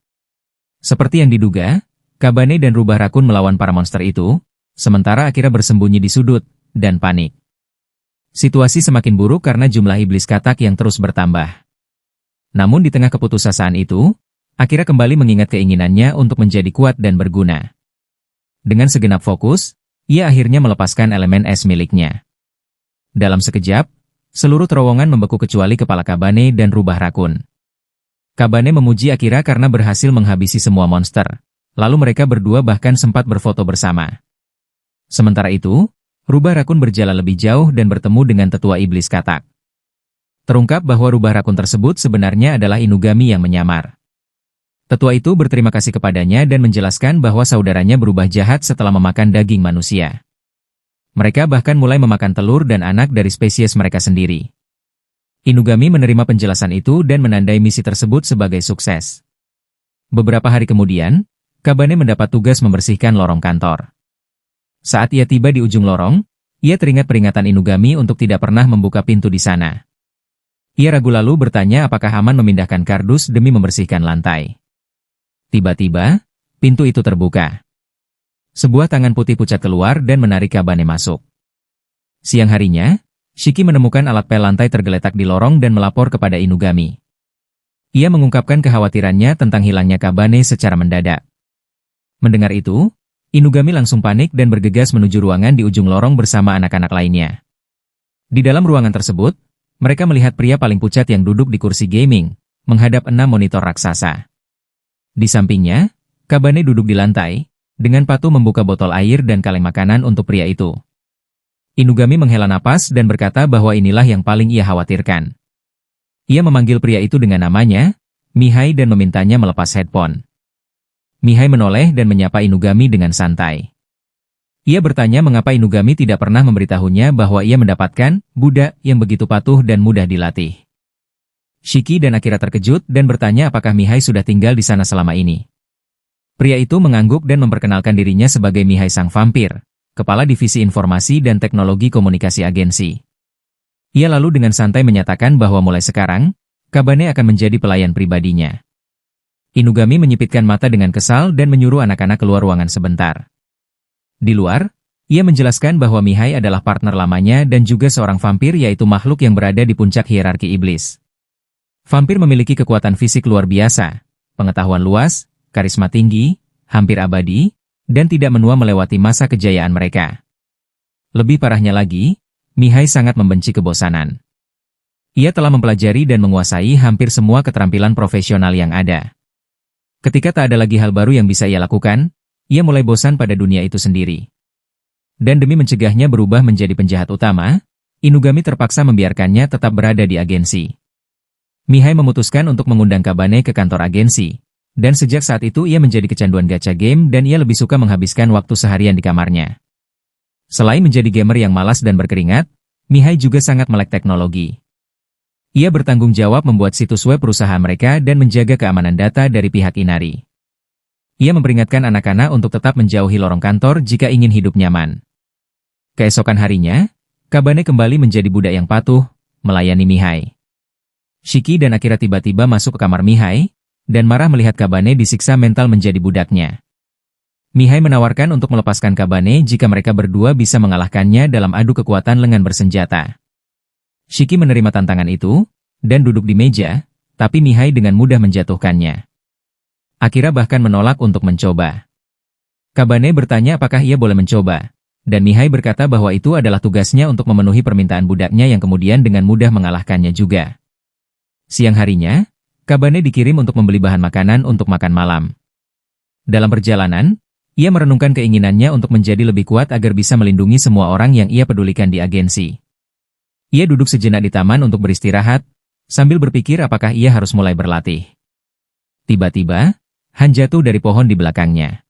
Seperti yang diduga, Kabane dan rubah rakun melawan para monster itu, sementara Akira bersembunyi di sudut, dan panik. Situasi semakin buruk karena jumlah iblis katak yang terus bertambah. Namun di tengah keputusasaan itu, Akira kembali mengingat keinginannya untuk menjadi kuat dan berguna. Dengan segenap fokus, ia akhirnya melepaskan elemen es miliknya. Dalam sekejap, seluruh terowongan membeku kecuali kepala Kabane dan rubah rakun. Kabane memuji Akira karena berhasil menghabisi semua monster, lalu mereka berdua bahkan sempat berfoto bersama. Sementara itu, rubah rakun berjalan lebih jauh dan bertemu dengan tetua iblis katak. Terungkap bahwa rubah rakun tersebut sebenarnya adalah Inugami yang menyamar. Tetua itu berterima kasih kepadanya dan menjelaskan bahwa saudaranya berubah jahat setelah memakan daging manusia. Mereka bahkan mulai memakan telur dan anak dari spesies mereka sendiri. Inugami menerima penjelasan itu dan menandai misi tersebut sebagai sukses. Beberapa hari kemudian, Kabane mendapat tugas membersihkan lorong kantor. Saat ia tiba di ujung lorong, ia teringat peringatan Inugami untuk tidak pernah membuka pintu di sana. Ia ragu lalu bertanya apakah aman memindahkan kardus demi membersihkan lantai. Tiba-tiba, pintu itu terbuka. Sebuah tangan putih pucat keluar dan menarik Kabane masuk. Siang harinya, Shiki menemukan alat pel lantai tergeletak di lorong dan melapor kepada Inugami. Ia mengungkapkan kekhawatirannya tentang hilangnya Kabane secara mendadak. Mendengar itu, Inugami langsung panik dan bergegas menuju ruangan di ujung lorong bersama anak-anak lainnya. Di dalam ruangan tersebut, mereka melihat pria paling pucat yang duduk di kursi gaming, menghadap 6 monitor raksasa. Di sampingnya, Kabane duduk di lantai, dengan patuh membuka botol air dan kaleng makanan untuk pria itu. Inugami menghela napas dan berkata bahwa inilah yang paling ia khawatirkan. Ia memanggil pria itu dengan namanya, Mihai, dan memintanya melepas headphone. Mihai menoleh dan menyapa Inugami dengan santai. Ia bertanya mengapa Inugami tidak pernah memberitahunya bahwa ia mendapatkan budak yang begitu patuh dan mudah dilatih. Shiki dan Akira terkejut dan bertanya apakah Mihai sudah tinggal di sana selama ini. Pria itu mengangguk dan memperkenalkan dirinya sebagai Mihai Sang Vampir, Kepala Divisi Informasi dan Teknologi Komunikasi Agensi. Ia lalu dengan santai menyatakan bahwa mulai sekarang, Kabane akan menjadi pelayan pribadinya. Inugami menyipitkan mata dengan kesal dan menyuruh anak-anak keluar ruangan sebentar. Di luar, ia menjelaskan bahwa Mihai adalah partner lamanya dan juga seorang vampir yaitu makhluk yang berada di puncak hierarki iblis. Vampir memiliki kekuatan fisik luar biasa, pengetahuan luas, karisma tinggi, hampir abadi, dan tidak menua melewati masa kejayaan mereka. Lebih parahnya lagi, Mihai sangat membenci kebosanan. Ia telah mempelajari dan menguasai hampir semua keterampilan profesional yang ada. Ketika tak ada lagi hal baru yang bisa ia lakukan, ia mulai bosan pada dunia itu sendiri. Dan demi mencegahnya berubah menjadi penjahat utama, Inugami terpaksa membiarkannya tetap berada di agensi. Mihai memutuskan untuk mengundang Kabane ke kantor agensi, dan sejak saat itu ia menjadi kecanduan gacha game dan ia lebih suka menghabiskan waktu seharian di kamarnya. Selain menjadi gamer yang malas dan berkeringat, Mihai juga sangat melek teknologi. Ia bertanggung jawab membuat situs web perusahaan mereka dan menjaga keamanan data dari pihak Inari. Ia memperingatkan anak-anak untuk tetap menjauhi lorong kantor jika ingin hidup nyaman. Keesokan harinya, Kabane kembali menjadi budak yang patuh, melayani Mihai. Shiki dan Akira tiba-tiba masuk ke kamar Mihai, dan marah melihat Kabane disiksa mental menjadi budaknya. Mihai menawarkan untuk melepaskan Kabane jika mereka berdua bisa mengalahkannya dalam adu kekuatan lengan bersenjata. Shiki menerima tantangan itu, dan duduk di meja, tapi Mihai dengan mudah menjatuhkannya. Akira bahkan menolak untuk mencoba. Kabane bertanya apakah ia boleh mencoba, dan Mihai berkata bahwa itu adalah tugasnya untuk memenuhi permintaan budaknya yang kemudian dengan mudah mengalahkannya juga. Siang harinya, Kabane dikirim untuk membeli bahan makanan untuk makan malam. Dalam perjalanan, ia merenungkan keinginannya untuk menjadi lebih kuat agar bisa melindungi semua orang yang ia pedulikan di agensi. Ia duduk sejenak di taman untuk beristirahat, sambil berpikir apakah ia harus mulai berlatih. Tiba-tiba, Han jatuh dari pohon di belakangnya.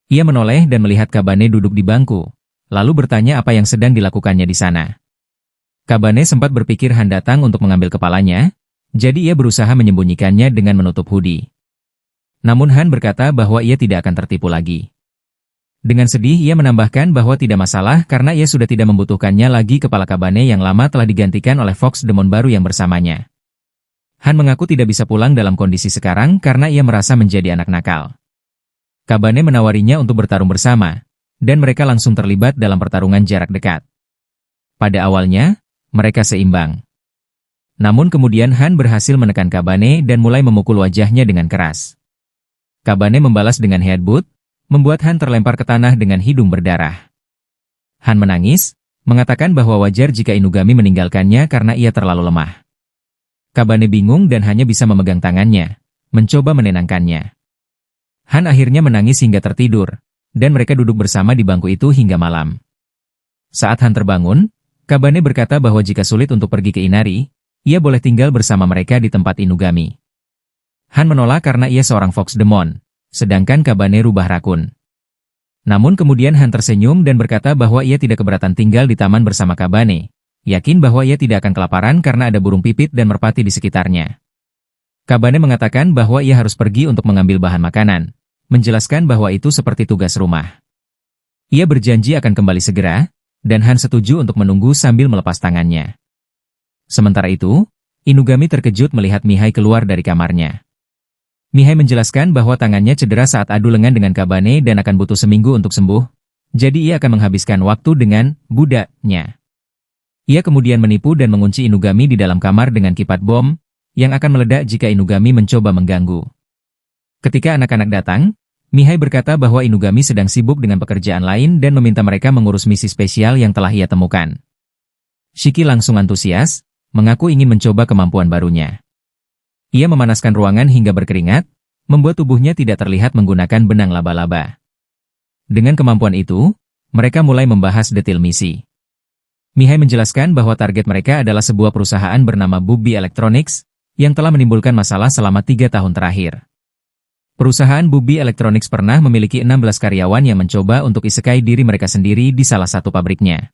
Ia menoleh dan melihat Kabane duduk di bangku, lalu bertanya apa yang sedang dilakukannya di sana. Kabane sempat berpikir Han datang untuk mengambil kepalanya, jadi ia berusaha menyembunyikannya dengan menutup hoodie. Namun Han berkata bahwa ia tidak akan tertipu lagi. Dengan sedih ia menambahkan bahwa tidak masalah karena ia sudah tidak membutuhkannya lagi kepala Kabane yang lama telah digantikan oleh Fox Demon baru yang bersamanya. Han mengaku tidak bisa pulang dalam kondisi sekarang karena ia merasa menjadi anak nakal. Kabane menawarinya untuk bertarung bersama, dan mereka langsung terlibat dalam pertarungan jarak dekat. Pada awalnya, mereka seimbang. Namun kemudian Han berhasil menekan Kabane dan mulai memukul wajahnya dengan keras. Kabane membalas dengan headbutt, membuat Han terlempar ke tanah dengan hidung berdarah. Han menangis, mengatakan bahwa wajar jika Inugami meninggalkannya karena ia terlalu lemah. Kabane bingung dan hanya bisa memegang tangannya, mencoba menenangkannya. Han akhirnya menangis hingga tertidur, dan mereka duduk bersama di bangku itu hingga malam. Saat Han terbangun, Kabane berkata bahwa jika sulit untuk pergi ke Inari, ia boleh tinggal bersama mereka di tempat Inugami. Han menolak karena ia seorang Fox Demon, sedangkan Kabane rubah rakun. Namun kemudian Han tersenyum dan berkata bahwa ia tidak keberatan tinggal di taman bersama Kabane, yakin bahwa ia tidak akan kelaparan karena ada burung pipit dan merpati di sekitarnya. Kabane mengatakan bahwa ia harus pergi untuk mengambil bahan makanan, menjelaskan bahwa itu seperti tugas rumah. Ia berjanji akan kembali segera, dan Han setuju untuk menunggu sambil melepas tangannya. Sementara itu, Inugami terkejut melihat Mihai keluar dari kamarnya. Mihai menjelaskan bahwa tangannya cedera saat adu lengan dengan Kabane dan akan butuh seminggu untuk sembuh, jadi ia akan menghabiskan waktu dengan budaknya. Ia kemudian menipu dan mengunci Inugami di dalam kamar dengan kipat bom, yang akan meledak jika Inugami mencoba mengganggu. Ketika anak-anak datang, Mihai berkata bahwa Inugami sedang sibuk dengan pekerjaan lain dan meminta mereka mengurus misi spesial yang telah ia temukan. Shiki langsung antusias, mengaku ingin mencoba kemampuan barunya. Ia memanaskan ruangan hingga berkeringat, membuat tubuhnya tidak terlihat menggunakan benang laba-laba. Dengan kemampuan itu, mereka mulai membahas detail misi. Mihai menjelaskan bahwa target mereka adalah sebuah perusahaan bernama Bubby Electronics, yang telah menimbulkan masalah selama 3 tahun terakhir. Perusahaan Bubby Electronics pernah memiliki 16 karyawan yang mencoba untuk isekai diri mereka sendiri di salah satu pabriknya.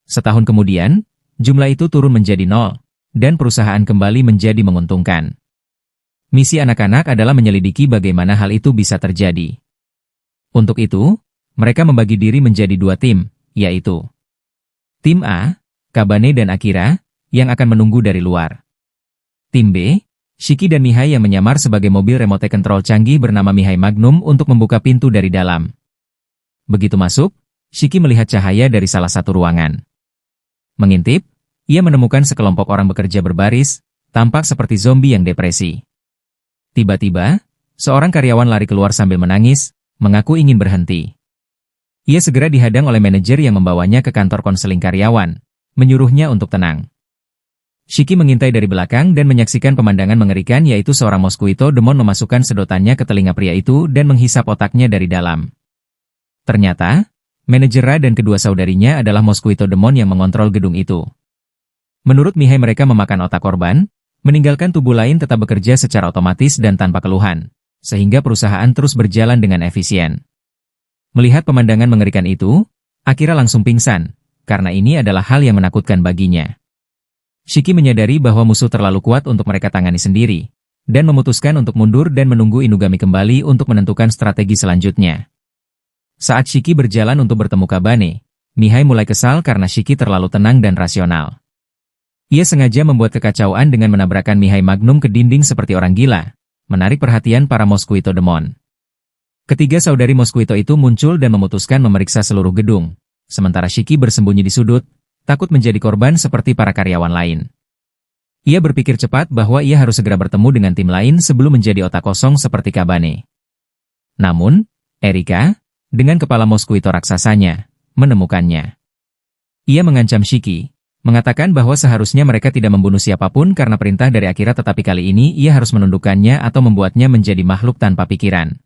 Setahun kemudian, jumlah itu turun menjadi 0. Dan perusahaan kembali menjadi menguntungkan. Misi anak-anak adalah menyelidiki bagaimana hal itu bisa terjadi. Untuk itu, mereka membagi diri menjadi 2 tim, yaitu Tim A, Kabane dan Akira, yang akan menunggu dari luar. Tim B, Shiki dan Mihai yang menyamar sebagai mobil remote control canggih bernama Mihai Magnum untuk membuka pintu dari dalam. Begitu masuk, Shiki melihat cahaya dari salah satu ruangan. Mengintip, ia menemukan sekelompok orang bekerja berbaris, tampak seperti zombie yang depresi. Tiba-tiba, seorang karyawan lari keluar sambil menangis, mengaku ingin berhenti. Ia segera dihadang oleh manajer yang membawanya ke kantor konseling karyawan, menyuruhnya untuk tenang. Shiki mengintai dari belakang dan menyaksikan pemandangan mengerikan, yaitu seorang mosquito demon memasukkan sedotannya ke telinga pria itu dan menghisap otaknya dari dalam. Ternyata, manajer Ra dan kedua saudarinya adalah mosquito demon yang mengontrol gedung itu. Menurut Mihai, mereka memakan otak korban, meninggalkan tubuh lain tetap bekerja secara otomatis dan tanpa keluhan, sehingga perusahaan terus berjalan dengan efisien. Melihat pemandangan mengerikan itu, Akira langsung pingsan, karena ini adalah hal yang menakutkan baginya. Shiki menyadari bahwa musuh terlalu kuat untuk mereka tangani sendiri, dan memutuskan untuk mundur dan menunggu Inugami kembali untuk menentukan strategi selanjutnya. Saat Shiki berjalan untuk bertemu Kabane, Mihai mulai kesal karena Shiki terlalu tenang dan rasional. Ia sengaja membuat kekacauan dengan menabrakkan Mihai Magnum ke dinding seperti orang gila, menarik perhatian para mosquito demon. Ketiga saudari mosquito itu muncul dan memutuskan memeriksa seluruh gedung, sementara Shiki bersembunyi di sudut, takut menjadi korban seperti para karyawan lain. Ia berpikir cepat bahwa ia harus segera bertemu dengan tim lain sebelum menjadi otak kosong seperti Kabane. Namun, Erika, dengan kepala mosquito raksasanya, menemukannya. Ia mengancam Shiki, mengatakan bahwa seharusnya mereka tidak membunuh siapapun karena perintah dari Akira, tetapi kali ini ia harus menundukkannya atau membuatnya menjadi makhluk tanpa pikiran.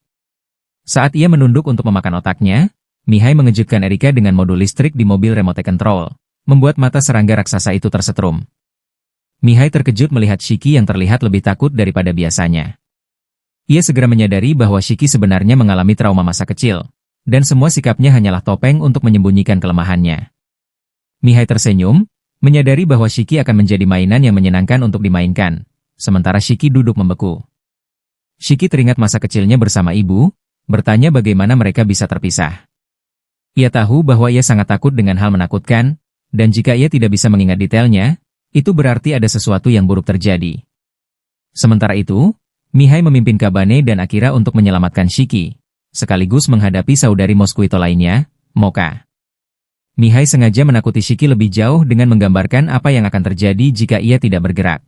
Saat ia menunduk untuk memakan otaknya, Mihai mengejutkan Erika dengan modul listrik di mobil remote control, membuat mata serangga raksasa itu tersetrum. Mihai terkejut melihat Shiki yang terlihat lebih takut daripada biasanya. Ia segera menyadari bahwa Shiki sebenarnya mengalami trauma masa kecil, dan semua sikapnya hanyalah topeng untuk menyembunyikan kelemahannya. Mihai tersenyum, menyadari bahwa Shiki akan menjadi mainan yang menyenangkan untuk dimainkan, sementara Shiki duduk membeku. Shiki teringat masa kecilnya bersama ibu, bertanya bagaimana mereka bisa terpisah. Ia tahu bahwa ia sangat takut dengan hal menakutkan, dan jika ia tidak bisa mengingat detailnya, itu berarti ada sesuatu yang buruk terjadi. Sementara itu, Mihai memimpin Kabane dan Akira untuk menyelamatkan Shiki, sekaligus menghadapi saudari mosquito lainnya, Moka. Mihai sengaja menakuti Shiki lebih jauh dengan menggambarkan apa yang akan terjadi jika ia tidak bergerak.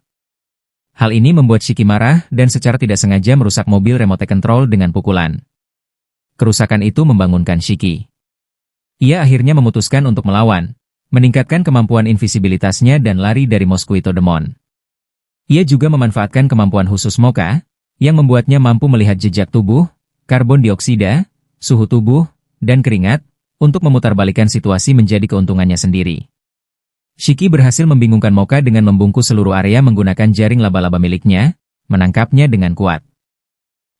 Hal ini membuat Shiki marah dan secara tidak sengaja merusak mobil remote control dengan pukulan. Kerusakan itu membangunkan Shiki. Ia akhirnya memutuskan untuk melawan, meningkatkan kemampuan invisibilitasnya dan lari dari mosquito demon. Ia juga memanfaatkan kemampuan khusus Moka, yang membuatnya mampu melihat jejak tubuh, karbon dioksida, suhu tubuh, dan keringat, untuk memutarbalikkan situasi menjadi keuntungannya sendiri. Shiki berhasil membingungkan Moka dengan membungkus seluruh area menggunakan jaring laba-laba miliknya, menangkapnya dengan kuat.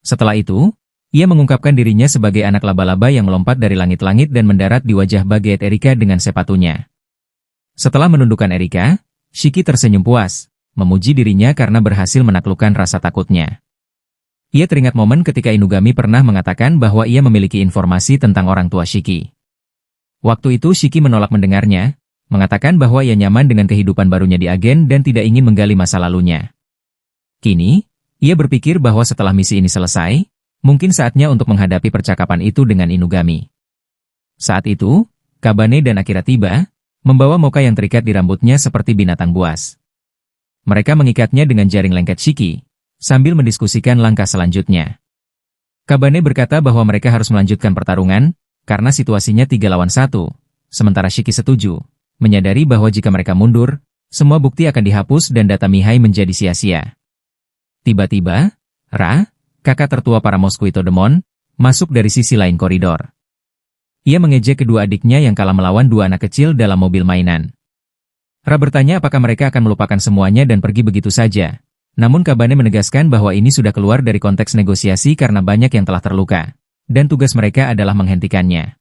Setelah itu, ia mengungkapkan dirinya sebagai anak laba-laba yang melompat dari langit-langit dan mendarat di wajah baget Erika dengan sepatunya. Setelah menundukkan Erika, Shiki tersenyum puas, memuji dirinya karena berhasil menaklukkan rasa takutnya. Ia teringat momen ketika Inugami pernah mengatakan bahwa ia memiliki informasi tentang orang tua Shiki. Waktu itu Shiki menolak mendengarnya, mengatakan bahwa ia nyaman dengan kehidupan barunya di agen dan tidak ingin menggali masa lalunya. Kini, ia berpikir bahwa setelah misi ini selesai, mungkin saatnya untuk menghadapi percakapan itu dengan Inugami. Saat itu, Kabane dan Akira tiba, membawa Moka yang terikat di rambutnya seperti binatang buas. Mereka mengikatnya dengan jaring lengket Shiki, sambil mendiskusikan langkah selanjutnya. Kabane berkata bahwa mereka harus melanjutkan pertarungan, karena situasinya 3 lawan 1, sementara Shiki setuju, menyadari bahwa jika mereka mundur, semua bukti akan dihapus dan data Mihai menjadi sia-sia. Tiba-tiba, Ra, kakak tertua para mosquito demon, masuk dari sisi lain koridor. Ia mengejek kedua adiknya yang kalah melawan 2 anak kecil dalam mobil mainan. Ra bertanya apakah mereka akan melupakan semuanya dan pergi begitu saja. Namun Kabane menegaskan bahwa ini sudah keluar dari konteks negosiasi karena banyak yang telah terluka, dan tugas mereka adalah menghentikannya.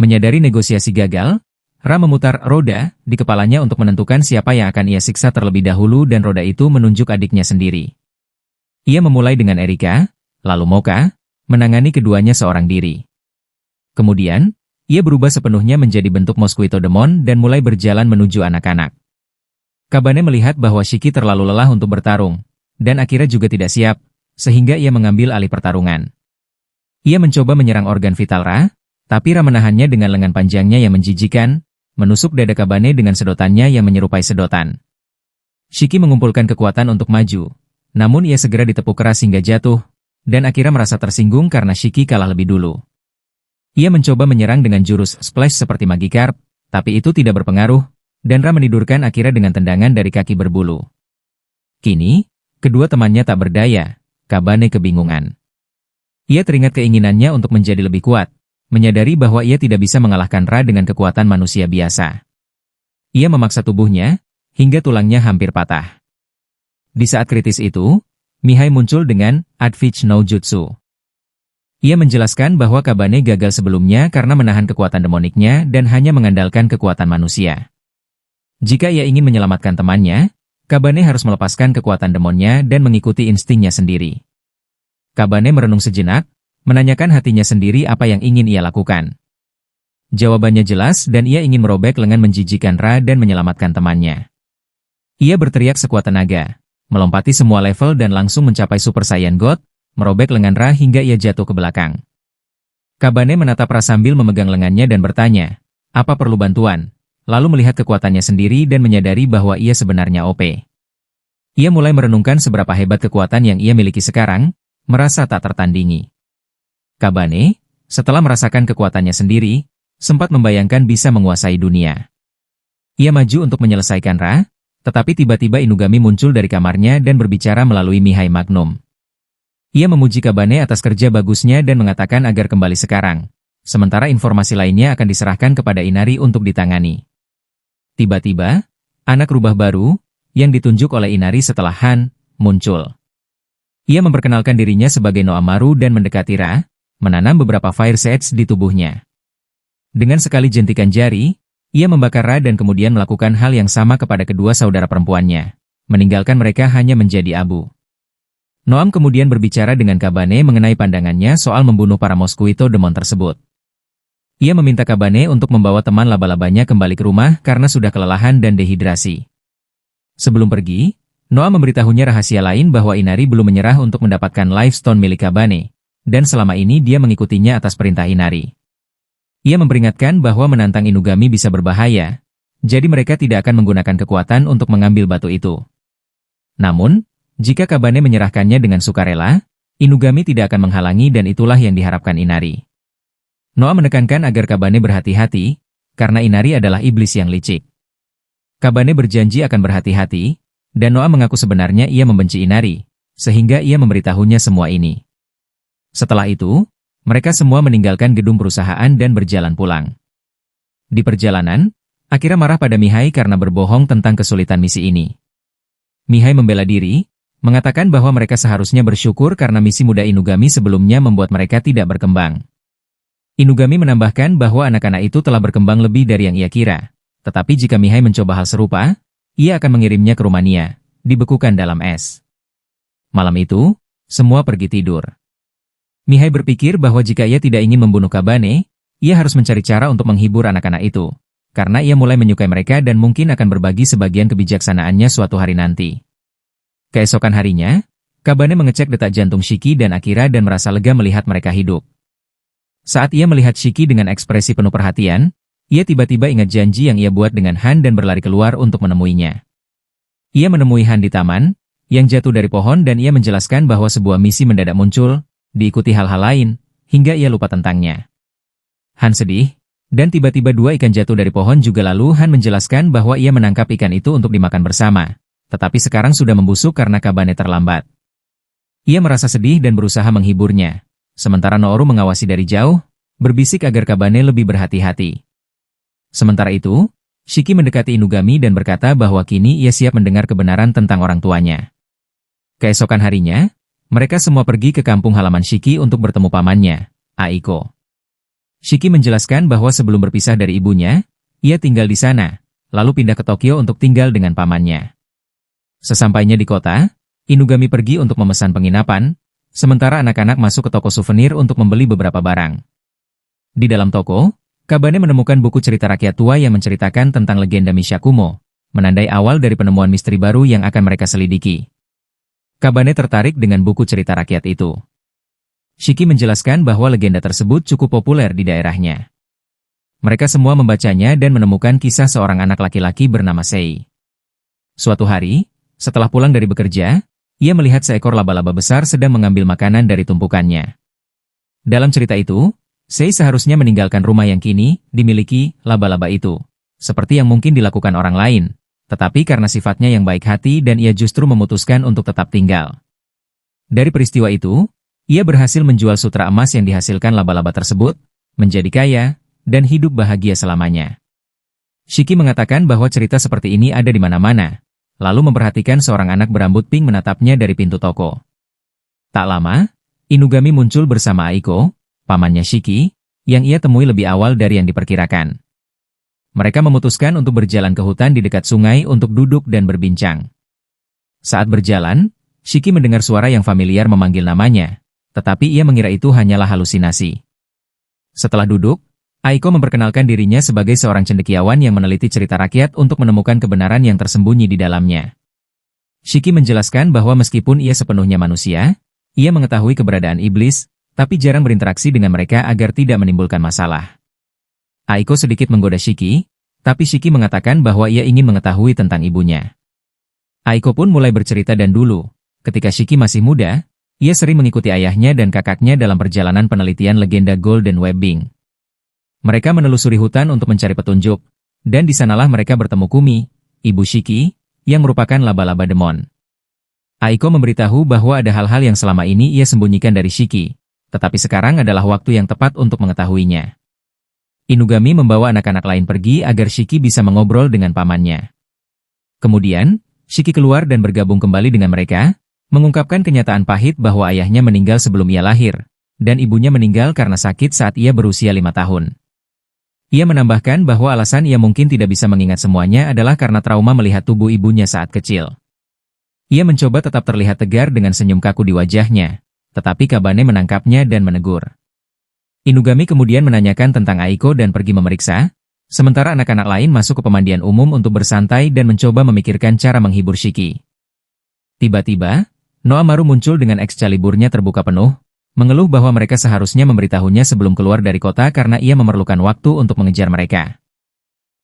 Menyadari negosiasi gagal, Ra memutar roda di kepalanya untuk menentukan siapa yang akan ia siksa terlebih dahulu dan roda itu menunjuk adiknya sendiri. Ia memulai dengan Erika, lalu Moka, menangani keduanya seorang diri. Kemudian, ia berubah sepenuhnya menjadi bentuk mosquito demon dan mulai berjalan menuju anak-anak. Kabane melihat bahwa Shiki terlalu lelah untuk bertarung, dan Akira juga tidak siap, sehingga ia mengambil alih pertarungan. Ia mencoba menyerang organ vital Ra, tapi Ra menahannya dengan lengan panjangnya yang menjijikan, menusuk dada Kabane dengan sedotannya yang menyerupai sedotan. Shiki mengumpulkan kekuatan untuk maju, namun ia segera ditepuk keras hingga jatuh, dan Akira merasa tersinggung karena Shiki kalah lebih dulu. Ia mencoba menyerang dengan jurus splash seperti Magikarp, tapi itu tidak berpengaruh, dan Ra menidurkan Akira dengan tendangan dari kaki berbulu. Kini, kedua temannya tak berdaya, Kabane kebingungan. Ia teringat keinginannya untuk menjadi lebih kuat, menyadari bahwa ia tidak bisa mengalahkan Ra dengan kekuatan manusia biasa. Ia memaksa tubuhnya, hingga tulangnya hampir patah. Di saat kritis itu, Mihai muncul dengan Advich no Jutsu. Ia menjelaskan bahwa Kabane gagal sebelumnya karena menahan kekuatan demoniknya dan hanya mengandalkan kekuatan manusia. Jika ia ingin menyelamatkan temannya, Kabane harus melepaskan kekuatan demonnya dan mengikuti instingnya sendiri. Kabane merenung sejenak, menanyakan hatinya sendiri apa yang ingin ia lakukan. Jawabannya jelas dan ia ingin merobek lengan menjijikan Ra dan menyelamatkan temannya. Ia berteriak sekuat tenaga, melompati semua level dan langsung mencapai Super Saiyan God, merobek lengan Ra hingga ia jatuh ke belakang. Kabane menatap Ra sambil memegang lengannya dan bertanya, apa perlu bantuan? Lalu melihat kekuatannya sendiri dan menyadari bahwa ia sebenarnya OP. Ia mulai merenungkan seberapa hebat kekuatan yang ia miliki sekarang, merasa tak tertandingi. Kabane, setelah merasakan kekuatannya sendiri, sempat membayangkan bisa menguasai dunia. Ia maju untuk menyelesaikan Ra, tetapi tiba-tiba Inugami muncul dari kamarnya dan berbicara melalui Mihai Magnum. Ia memuji Kabane atas kerja bagusnya dan mengatakan agar kembali sekarang, sementara informasi lainnya akan diserahkan kepada Inari untuk ditangani. Tiba-tiba, anak rubah baru, yang ditunjuk oleh Inari setelah Han, muncul. Ia memperkenalkan dirinya sebagai Noamaru dan mendekati Ra, menanam beberapa fire seeds di tubuhnya. Dengan sekali jentikan jari, ia membakar Ra dan kemudian melakukan hal yang sama kepada kedua saudara perempuannya, meninggalkan mereka hanya menjadi abu. Noam kemudian berbicara dengan Kabane mengenai pandangannya soal membunuh para Mosquito Demon tersebut. Ia meminta Kabane untuk membawa teman laba-labanya kembali ke rumah karena sudah kelelahan dan dehidrasi. Sebelum pergi, Noam memberitahunya rahasia lain bahwa Inari belum menyerah untuk mendapatkan Life Stone milik Kabane, dan selama ini dia mengikutinya atas perintah Inari. Ia memperingatkan bahwa menantang Inugami bisa berbahaya, jadi mereka tidak akan menggunakan kekuatan untuk mengambil batu itu. Namun, jika Kabane menyerahkannya dengan sukarela, Inugami tidak akan menghalangi dan itulah yang diharapkan Inari. Noa menekankan agar Kabane berhati-hati, karena Inari adalah iblis yang licik. Kabane berjanji akan berhati-hati, dan Noa mengaku sebenarnya ia membenci Inari, sehingga ia memberitahunya semua ini. Setelah itu, mereka semua meninggalkan gedung perusahaan dan berjalan pulang. Di perjalanan, Akira marah pada Mihai karena berbohong tentang kesulitan misi ini. Mihai membela diri, mengatakan bahwa mereka seharusnya bersyukur karena misi muda Inugami sebelumnya membuat mereka tidak berkembang. Inugami menambahkan bahwa anak-anak itu telah berkembang lebih dari yang ia kira, tetapi jika Mihai mencoba hal serupa, ia akan mengirimnya ke Rumania, dibekukan dalam es. Malam itu, semua pergi tidur. Mihai berpikir bahwa jika ia tidak ingin membunuh Kabane, ia harus mencari cara untuk menghibur anak-anak itu, karena ia mulai menyukai mereka dan mungkin akan berbagi sebagian kebijaksanaannya suatu hari nanti. Keesokan harinya, Kabane mengecek detak jantung Shiki dan Akira dan merasa lega melihat mereka hidup. Saat ia melihat Shiki dengan ekspresi penuh perhatian, ia tiba-tiba ingat janji yang ia buat dengan Han dan berlari keluar untuk menemuinya. Ia menemui Han di taman, yang jatuh dari pohon dan ia menjelaskan bahwa sebuah misi mendadak muncul, diikuti hal-hal lain, hingga ia lupa tentangnya. Han sedih, dan tiba-tiba dua ikan jatuh dari pohon juga lalu Han menjelaskan bahwa ia menangkap ikan itu untuk dimakan bersama. Tetapi sekarang sudah membusuk karena Kabane terlambat. Ia merasa sedih dan berusaha menghiburnya, sementara Nooru mengawasi dari jauh, berbisik agar Kabane lebih berhati-hati. Sementara itu, Shiki mendekati Inugami dan berkata bahwa kini ia siap mendengar kebenaran tentang orang tuanya. Keesokan harinya, mereka semua pergi ke kampung halaman Shiki untuk bertemu pamannya, Aiko. Shiki menjelaskan bahwa sebelum berpisah dari ibunya, ia tinggal di sana, lalu pindah ke Tokyo untuk tinggal dengan pamannya. Sesampainya di kota, Inugami pergi untuk memesan penginapan, sementara anak-anak masuk ke toko souvenir untuk membeli beberapa barang. Di dalam toko, Kabane menemukan buku cerita rakyat tua yang menceritakan tentang legenda Mishakumo, menandai awal dari penemuan misteri baru yang akan mereka selidiki. Kabane tertarik dengan buku cerita rakyat itu. Shiki menjelaskan bahwa legenda tersebut cukup populer di daerahnya. Mereka semua membacanya dan menemukan kisah seorang anak laki-laki bernama Sei. Suatu hari, setelah pulang dari bekerja, ia melihat seekor laba-laba besar sedang mengambil makanan dari tumpukannya. Dalam cerita itu, Sei seharusnya meninggalkan rumah yang kini dimiliki laba-laba itu, seperti yang mungkin dilakukan orang lain, tetapi karena sifatnya yang baik hati dan ia justru memutuskan untuk tetap tinggal. Dari peristiwa itu, ia berhasil menjual sutra emas yang dihasilkan laba-laba tersebut, menjadi kaya, dan hidup bahagia selamanya. Shiki mengatakan bahwa cerita seperti ini ada di mana-mana, lalu memperhatikan seorang anak berambut pink menatapnya dari pintu toko. Tak lama, Inugami muncul bersama Aiko, pamannya Shiki, yang ia temui lebih awal dari yang diperkirakan. Mereka memutuskan untuk berjalan ke hutan di dekat sungai untuk duduk dan berbincang. Saat berjalan, Shiki mendengar suara yang familiar memanggil namanya, tetapi ia mengira itu hanyalah halusinasi. Setelah duduk, Aiko memperkenalkan dirinya sebagai seorang cendekiawan yang meneliti cerita rakyat untuk menemukan kebenaran yang tersembunyi di dalamnya. Shiki menjelaskan bahwa meskipun ia sepenuhnya manusia, ia mengetahui keberadaan iblis, tapi jarang berinteraksi dengan mereka agar tidak menimbulkan masalah. Aiko sedikit menggoda Shiki, tapi Shiki mengatakan bahwa ia ingin mengetahui tentang ibunya. Aiko pun mulai bercerita dan dulu, ketika Shiki masih muda, ia sering mengikuti ayahnya dan kakaknya dalam perjalanan penelitian legenda Golden Webbing. Mereka menelusuri hutan untuk mencari petunjuk, dan di sanalah mereka bertemu Kumi, ibu Shiki, yang merupakan laba-laba demon. Aiko memberitahu bahwa ada hal-hal yang selama ini ia sembunyikan dari Shiki, tetapi sekarang adalah waktu yang tepat untuk mengetahuinya. Inugami membawa anak-anak lain pergi agar Shiki bisa mengobrol dengan pamannya. Kemudian, Shiki keluar dan bergabung kembali dengan mereka, mengungkapkan kenyataan pahit bahwa ayahnya meninggal sebelum ia lahir, dan ibunya meninggal karena sakit saat ia berusia 5 tahun. Ia menambahkan bahwa alasan ia mungkin tidak bisa mengingat semuanya adalah karena trauma melihat tubuh ibunya saat kecil. Ia mencoba tetap terlihat tegar dengan senyum kaku di wajahnya, tetapi Kabane menangkapnya dan menegur. Inugami kemudian menanyakan tentang Aiko dan pergi memeriksa, sementara anak-anak lain masuk ke pemandian umum untuk bersantai dan mencoba memikirkan cara menghibur Shiki. Tiba-tiba, Noamaru muncul dengan Excaliburnya terbuka penuh, mengeluh bahwa mereka seharusnya memberitahunya sebelum keluar dari kota karena ia memerlukan waktu untuk mengejar mereka.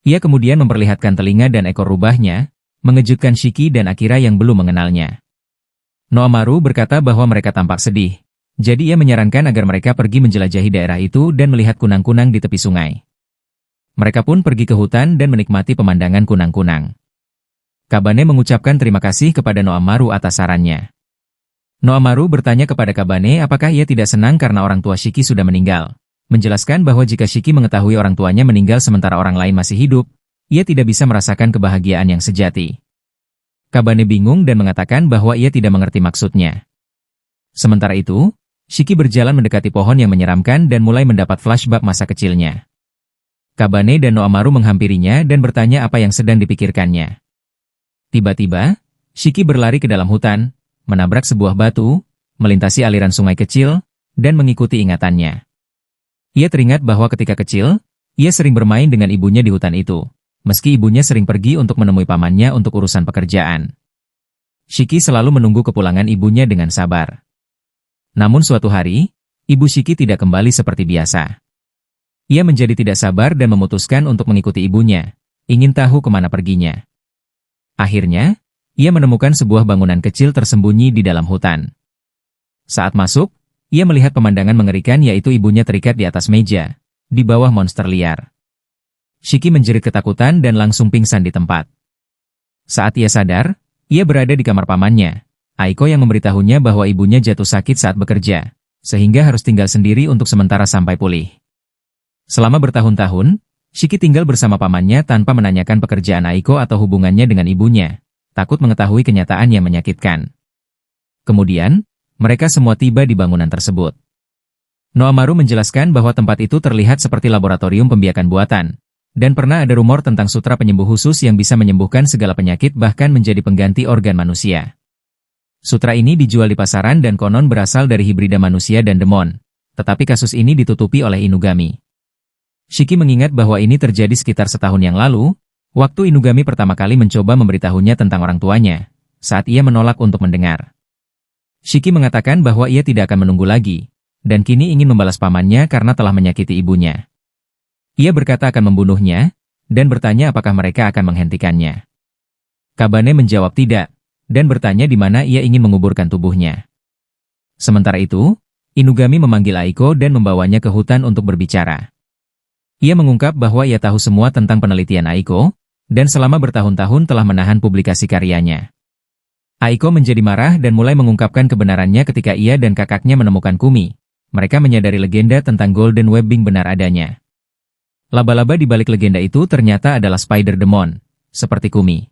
Ia kemudian memperlihatkan telinga dan ekor rubahnya, mengejutkan Shiki dan Akira yang belum mengenalnya. Noamaru berkata bahwa mereka tampak sedih, jadi ia menyarankan agar mereka pergi menjelajahi daerah itu dan melihat kunang-kunang di tepi sungai. Mereka pun pergi ke hutan dan menikmati pemandangan kunang-kunang. Kabane mengucapkan terima kasih kepada Noamaru atas sarannya. Noamaru bertanya kepada Kabane apakah ia tidak senang karena orang tua Shiki sudah meninggal, menjelaskan bahwa jika Shiki mengetahui orang tuanya meninggal sementara orang lain masih hidup, ia tidak bisa merasakan kebahagiaan yang sejati. Kabane bingung dan mengatakan bahwa ia tidak mengerti maksudnya. Sementara itu, Shiki berjalan mendekati pohon yang menyeramkan dan mulai mendapat flashback masa kecilnya. Kabane dan Noamaru menghampirinya dan bertanya apa yang sedang dipikirkannya. Tiba-tiba, Shiki berlari ke dalam hutan, menabrak sebuah batu, melintasi aliran sungai kecil, dan mengikuti ingatannya. Ia teringat bahwa ketika kecil, ia sering bermain dengan ibunya di hutan itu, meski ibunya sering pergi untuk menemui pamannya untuk urusan pekerjaan. Shiki selalu menunggu kepulangan ibunya dengan sabar. Namun suatu hari, ibu Shiki tidak kembali seperti biasa. Ia menjadi tidak sabar dan memutuskan untuk mengikuti ibunya, ingin tahu kemana perginya. Akhirnya, ia menemukan sebuah bangunan kecil tersembunyi di dalam hutan. Saat masuk, ia melihat pemandangan mengerikan yaitu ibunya terikat di atas meja, di bawah monster liar. Shiki menjerit ketakutan dan langsung pingsan di tempat. Saat ia sadar, ia berada di kamar pamannya, Aiko yang memberitahunya bahwa ibunya jatuh sakit saat bekerja, sehingga harus tinggal sendiri untuk sementara sampai pulih. Selama bertahun-tahun, Shiki tinggal bersama pamannya tanpa menanyakan pekerjaan Aiko atau hubungannya dengan ibunya, takut mengetahui kenyataan yang menyakitkan. Kemudian, mereka semua tiba di bangunan tersebut. Noamaru menjelaskan bahwa tempat itu terlihat seperti laboratorium pembiakan buatan, dan pernah ada rumor tentang sutra penyembuh khusus yang bisa menyembuhkan segala penyakit bahkan menjadi pengganti organ manusia. Sutra ini dijual di pasaran dan konon berasal dari hibrida manusia dan demon, tetapi kasus ini ditutupi oleh Inugami. Shiki mengingat bahwa ini terjadi sekitar setahun yang lalu, waktu Inugami pertama kali mencoba memberitahunya tentang orang tuanya, saat ia menolak untuk mendengar. Shiki mengatakan bahwa ia tidak akan menunggu lagi, dan kini ingin membalas pamannya karena telah menyakiti ibunya. Ia berkata akan membunuhnya, dan bertanya apakah mereka akan menghentikannya. Kabane menjawab tidak, dan bertanya di mana ia ingin menguburkan tubuhnya. Sementara itu, Inugami memanggil Aiko dan membawanya ke hutan untuk berbicara. Ia mengungkap bahwa ia tahu semua tentang penelitian Aiko, dan selama bertahun-tahun telah menahan publikasi karyanya. Aiko menjadi marah dan mulai mengungkapkan kebenarannya ketika ia dan kakaknya menemukan Kumi. Mereka menyadari legenda tentang Golden Webbing benar adanya. Laba-laba di balik legenda itu ternyata adalah Spider Demon, seperti Kumi.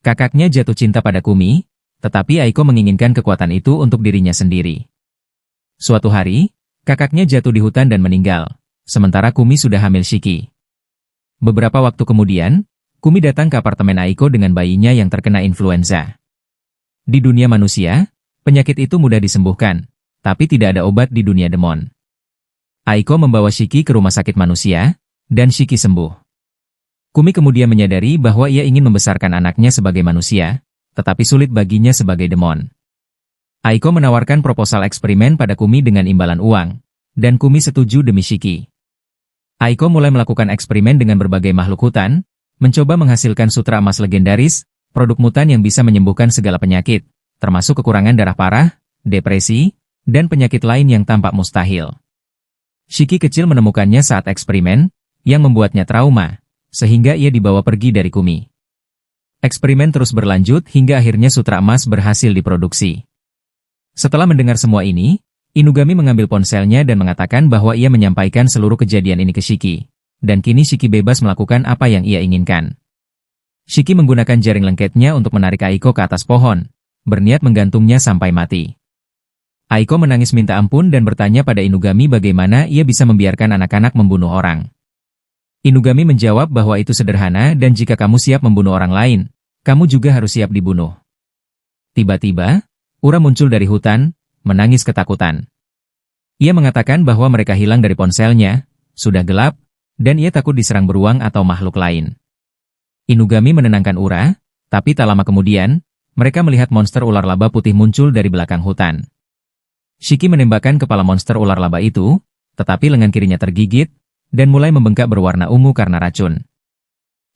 Kakaknya jatuh cinta pada Kumi, tetapi Aiko menginginkan kekuatan itu untuk dirinya sendiri. Suatu hari, kakaknya jatuh di hutan dan meninggal, sementara Kumi sudah hamil Shiki. Beberapa waktu kemudian, Kumi datang ke apartemen Aiko dengan bayinya yang terkena influenza. Di dunia manusia, penyakit itu mudah disembuhkan, tapi tidak ada obat di dunia demon. Aiko membawa Shiki ke rumah sakit manusia, dan Shiki sembuh. Kumi kemudian menyadari bahwa ia ingin membesarkan anaknya sebagai manusia, tetapi sulit baginya sebagai demon. Aiko menawarkan proposal eksperimen pada Kumi dengan imbalan uang, dan Kumi setuju demi Shiki. Aiko mulai melakukan eksperimen dengan berbagai makhluk hutan, mencoba menghasilkan sutra emas legendaris, produk mutan yang bisa menyembuhkan segala penyakit, termasuk kekurangan darah parah, depresi, dan penyakit lain yang tampak mustahil. Shiki kecil menemukannya saat eksperimen, yang membuatnya trauma, sehingga ia dibawa pergi dari Kumi. Eksperimen terus berlanjut hingga akhirnya sutra emas berhasil diproduksi. Setelah mendengar semua ini, Inugami mengambil ponselnya dan mengatakan bahwa ia menyampaikan seluruh kejadian ini ke Shiki, dan kini Shiki bebas melakukan apa yang ia inginkan. Shiki menggunakan jaring lengketnya untuk menarik Aiko ke atas pohon, berniat menggantungnya sampai mati. Aiko menangis minta ampun dan bertanya pada Inugami bagaimana ia bisa membiarkan anak-anak membunuh orang. Inugami menjawab bahwa itu sederhana dan jika kamu siap membunuh orang lain, kamu juga harus siap dibunuh. Tiba-tiba, Ura muncul dari hutan, menangis ketakutan. Ia mengatakan bahwa mereka hilang dari ponselnya, sudah gelap, dan ia takut diserang beruang atau makhluk lain. Inugami menenangkan Ura, tapi tak lama kemudian, mereka melihat monster ular laba putih muncul dari belakang hutan. Shiki menembakkan kepala monster ular laba itu, tetapi lengan kirinya tergigit, dan mulai membengkak berwarna ungu karena racun.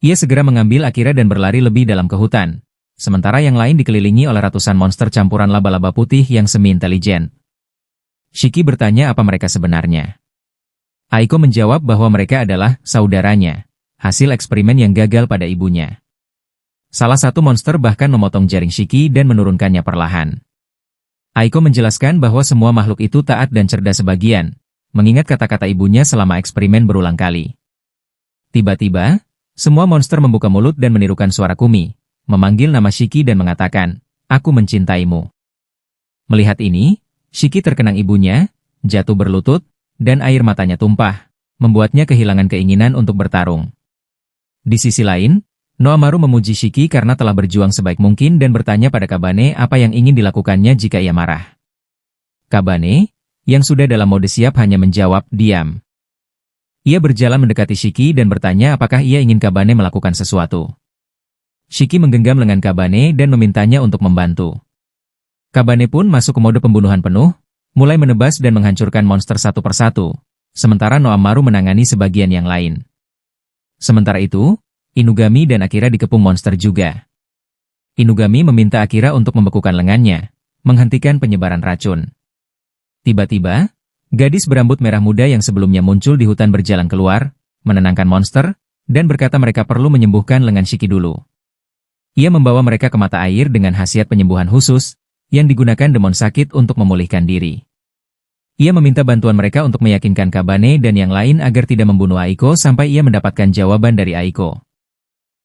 Ia segera mengambil Akira dan berlari lebih dalam ke hutan, sementara yang lain dikelilingi oleh ratusan monster campuran laba-laba putih yang semi-intelijen. Shiki bertanya apa mereka sebenarnya. Aiko menjawab bahwa mereka adalah saudaranya, hasil eksperimen yang gagal pada ibunya. Salah satu monster bahkan memotong jaring Shiki dan menurunkannya perlahan. Aiko menjelaskan bahwa semua makhluk itu taat dan cerdas sebagian, mengingat kata-kata ibunya selama eksperimen berulang kali. Tiba-tiba, semua monster membuka mulut dan menirukan suara Kumi, memanggil nama Shiki dan mengatakan, "Aku mencintaimu." Melihat ini, Shiki terkenang ibunya, jatuh berlutut, dan air matanya tumpah, membuatnya kehilangan keinginan untuk bertarung. Di sisi lain, Noamaru memuji Shiki karena telah berjuang sebaik mungkin dan bertanya pada Kabane apa yang ingin dilakukannya jika ia marah. Kabane, yang sudah dalam mode siap hanya menjawab, "Diam." Ia berjalan mendekati Shiki dan bertanya apakah ia ingin Kabane melakukan sesuatu. Shiki menggenggam lengan Kabane dan memintanya untuk membantu. Kabane pun masuk ke mode pembunuhan penuh, mulai menebas dan menghancurkan monster satu persatu, sementara Noamaru menangani sebagian yang lain. Sementara itu, Inugami dan Akira dikepung monster juga. Inugami meminta Akira untuk membekukan lengannya, menghentikan penyebaran racun. Tiba-tiba, gadis berambut merah muda yang sebelumnya muncul di hutan berjalan keluar, menenangkan monster, dan berkata mereka perlu menyembuhkan lengan Shiki dulu. Ia membawa mereka ke mata air dengan khasiat penyembuhan khusus, yang digunakan demon sakit untuk memulihkan diri. Ia meminta bantuan mereka untuk meyakinkan Kabane dan yang lain agar tidak membunuh Aiko sampai ia mendapatkan jawaban dari Aiko.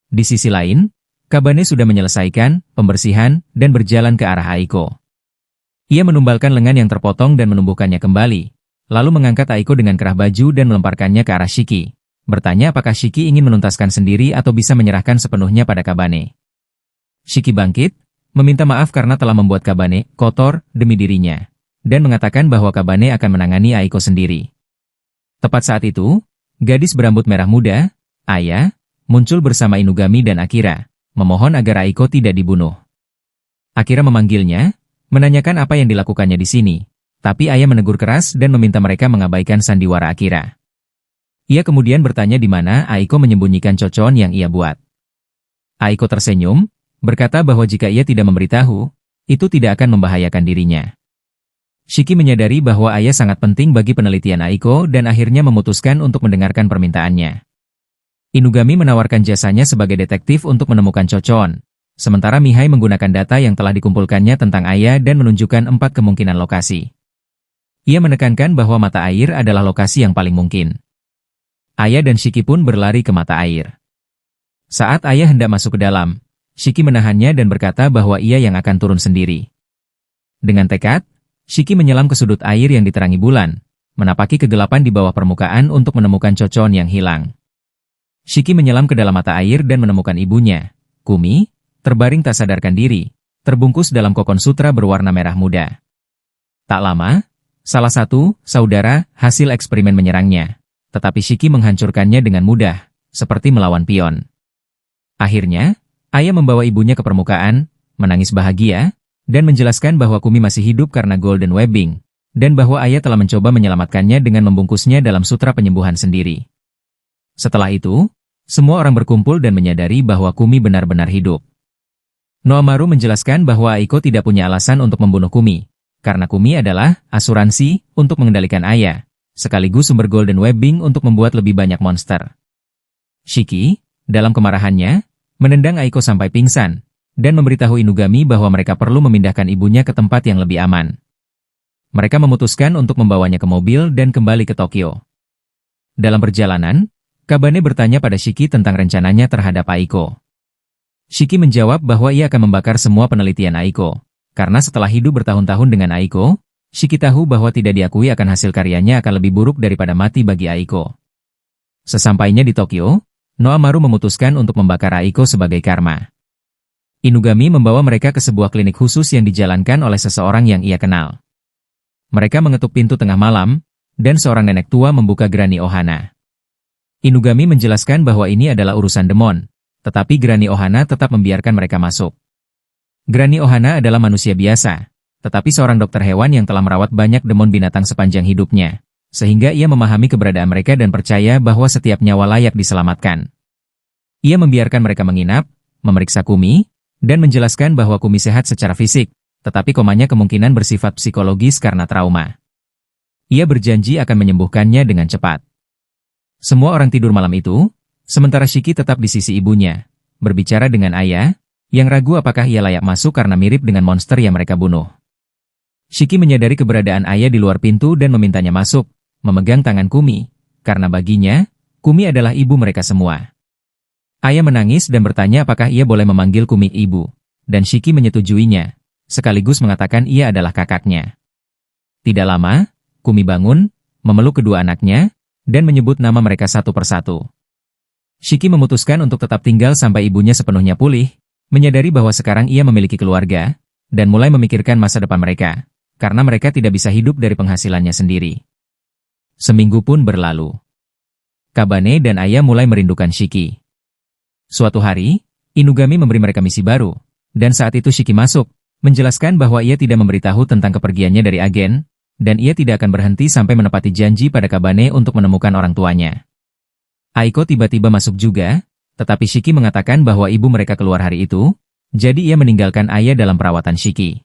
Di sisi lain, Kabane sudah menyelesaikan pembersihan dan berjalan ke arah Aiko. Ia menumbalkan lengan yang terpotong dan menumbuhkannya kembali, lalu mengangkat Aiko dengan kerah baju dan melemparkannya ke arah Shiki, bertanya apakah Shiki ingin menuntaskan sendiri atau bisa menyerahkan sepenuhnya pada Kabane. Shiki bangkit, meminta maaf karena telah membuat Kabane kotor demi dirinya, dan mengatakan bahwa Kabane akan menangani Aiko sendiri. Tepat saat itu, gadis berambut merah muda, Aya, muncul bersama Inugami dan Akira, memohon agar Aiko tidak dibunuh. Akira memanggilnya, menanyakan apa yang dilakukannya di sini, tapi Aya menegur keras dan meminta mereka mengabaikan sandiwara Akira. Ia kemudian bertanya di mana Aiko menyembunyikan cocon yang ia buat. Aiko tersenyum, berkata bahwa jika ia tidak memberitahu, itu tidak akan membahayakan dirinya. Shiki menyadari bahwa ayah sangat penting bagi penelitian Aiko dan akhirnya memutuskan untuk mendengarkan permintaannya. Inugami menawarkan jasanya sebagai detektif untuk menemukan Chocon, sementara Mihai menggunakan data yang telah dikumpulkannya tentang ayah dan menunjukkan 4 kemungkinan lokasi. Ia menekankan bahwa mata air adalah lokasi yang paling mungkin. Ayah dan Shiki pun berlari ke mata air. Saat ayah hendak masuk ke dalam, Shiki menahannya dan berkata bahwa ia yang akan turun sendiri. Dengan tekad, Shiki menyelam ke sudut air yang diterangi bulan, menapaki kegelapan di bawah permukaan untuk menemukan Chocon yang hilang. Shiki menyelam ke dalam mata air dan menemukan ibunya, Kumi, terbaring tak sadarkan diri, terbungkus dalam kokon sutra berwarna merah muda. Tak lama, salah satu saudara hasil eksperimen menyerangnya, tetapi Shiki menghancurkannya dengan mudah, seperti melawan pion. Akhirnya, ayah membawa ibunya ke permukaan, menangis bahagia, dan menjelaskan bahwa Kumi masih hidup karena golden webbing, dan bahwa ayah telah mencoba menyelamatkannya dengan membungkusnya dalam sutra penyembuhan sendiri. Setelah itu, semua orang berkumpul dan menyadari bahwa Kumi benar-benar hidup. Noamaru menjelaskan bahwa Aiko tidak punya alasan untuk membunuh Kumi, karena Kumi adalah asuransi untuk mengendalikan ayah, sekaligus sumber golden webbing untuk membuat lebih banyak monster. Shiki, dalam kemarahannya, menendang Aiko sampai pingsan, dan memberitahu Inugami bahwa mereka perlu memindahkan ibunya ke tempat yang lebih aman. Mereka memutuskan untuk membawanya ke mobil dan kembali ke Tokyo. Dalam perjalanan, Kabane bertanya pada Shiki tentang rencananya terhadap Aiko. Shiki menjawab bahwa ia akan membakar semua penelitian Aiko, karena setelah hidup bertahun-tahun dengan Aiko, Shiki tahu bahwa tidak diakui akan hasil karyanya akan lebih buruk daripada mati bagi Aiko. Sesampainya di Tokyo, Noamaru memutuskan untuk membakar Aiko sebagai karma. Inugami membawa mereka ke sebuah klinik khusus yang dijalankan oleh seseorang yang ia kenal. Mereka mengetuk pintu tengah malam, dan seorang nenek tua membuka Granny Ohana. Inugami menjelaskan bahwa ini adalah urusan demon, tetapi Granny Ohana tetap membiarkan mereka masuk. Granny Ohana adalah manusia biasa, tetapi seorang dokter hewan yang telah merawat banyak demon binatang sepanjang hidupnya, sehingga ia memahami keberadaan mereka dan percaya bahwa setiap nyawa layak diselamatkan. Ia membiarkan mereka menginap, memeriksa Kumi, dan menjelaskan bahwa Kumi sehat secara fisik, tetapi komanya kemungkinan bersifat psikologis karena trauma. Ia berjanji akan menyembuhkannya dengan cepat. Semua orang tidur malam itu, sementara Shiki tetap di sisi ibunya, berbicara dengan ayah, yang ragu apakah ia layak masuk karena mirip dengan monster yang mereka bunuh. Shiki menyadari keberadaan ayah di luar pintu dan memintanya masuk, memegang tangan Kumi, karena baginya, Kumi adalah ibu mereka semua. Ayah menangis dan bertanya apakah ia boleh memanggil Kumi ibu, dan Shiki menyetujuinya, sekaligus mengatakan ia adalah kakaknya. Tidak lama, Kumi bangun, memeluk kedua anaknya, dan menyebut nama mereka satu persatu. Shiki memutuskan untuk tetap tinggal sampai ibunya sepenuhnya pulih, menyadari bahwa sekarang ia memiliki keluarga, dan mulai memikirkan masa depan mereka, karena mereka tidak bisa hidup dari penghasilannya sendiri. Seminggu pun berlalu. Kabane dan ayah mulai merindukan Shiki. Suatu hari, Inugami memberi mereka misi baru, dan saat itu Shiki masuk, menjelaskan bahwa ia tidak memberitahu tentang kepergiannya dari agen, dan ia tidak akan berhenti sampai menepati janji pada Kabane untuk menemukan orang tuanya. Aiko tiba-tiba masuk juga, tetapi Shiki mengatakan bahwa ibu mereka keluar hari itu, jadi ia meninggalkan ayah dalam perawatan Shiki.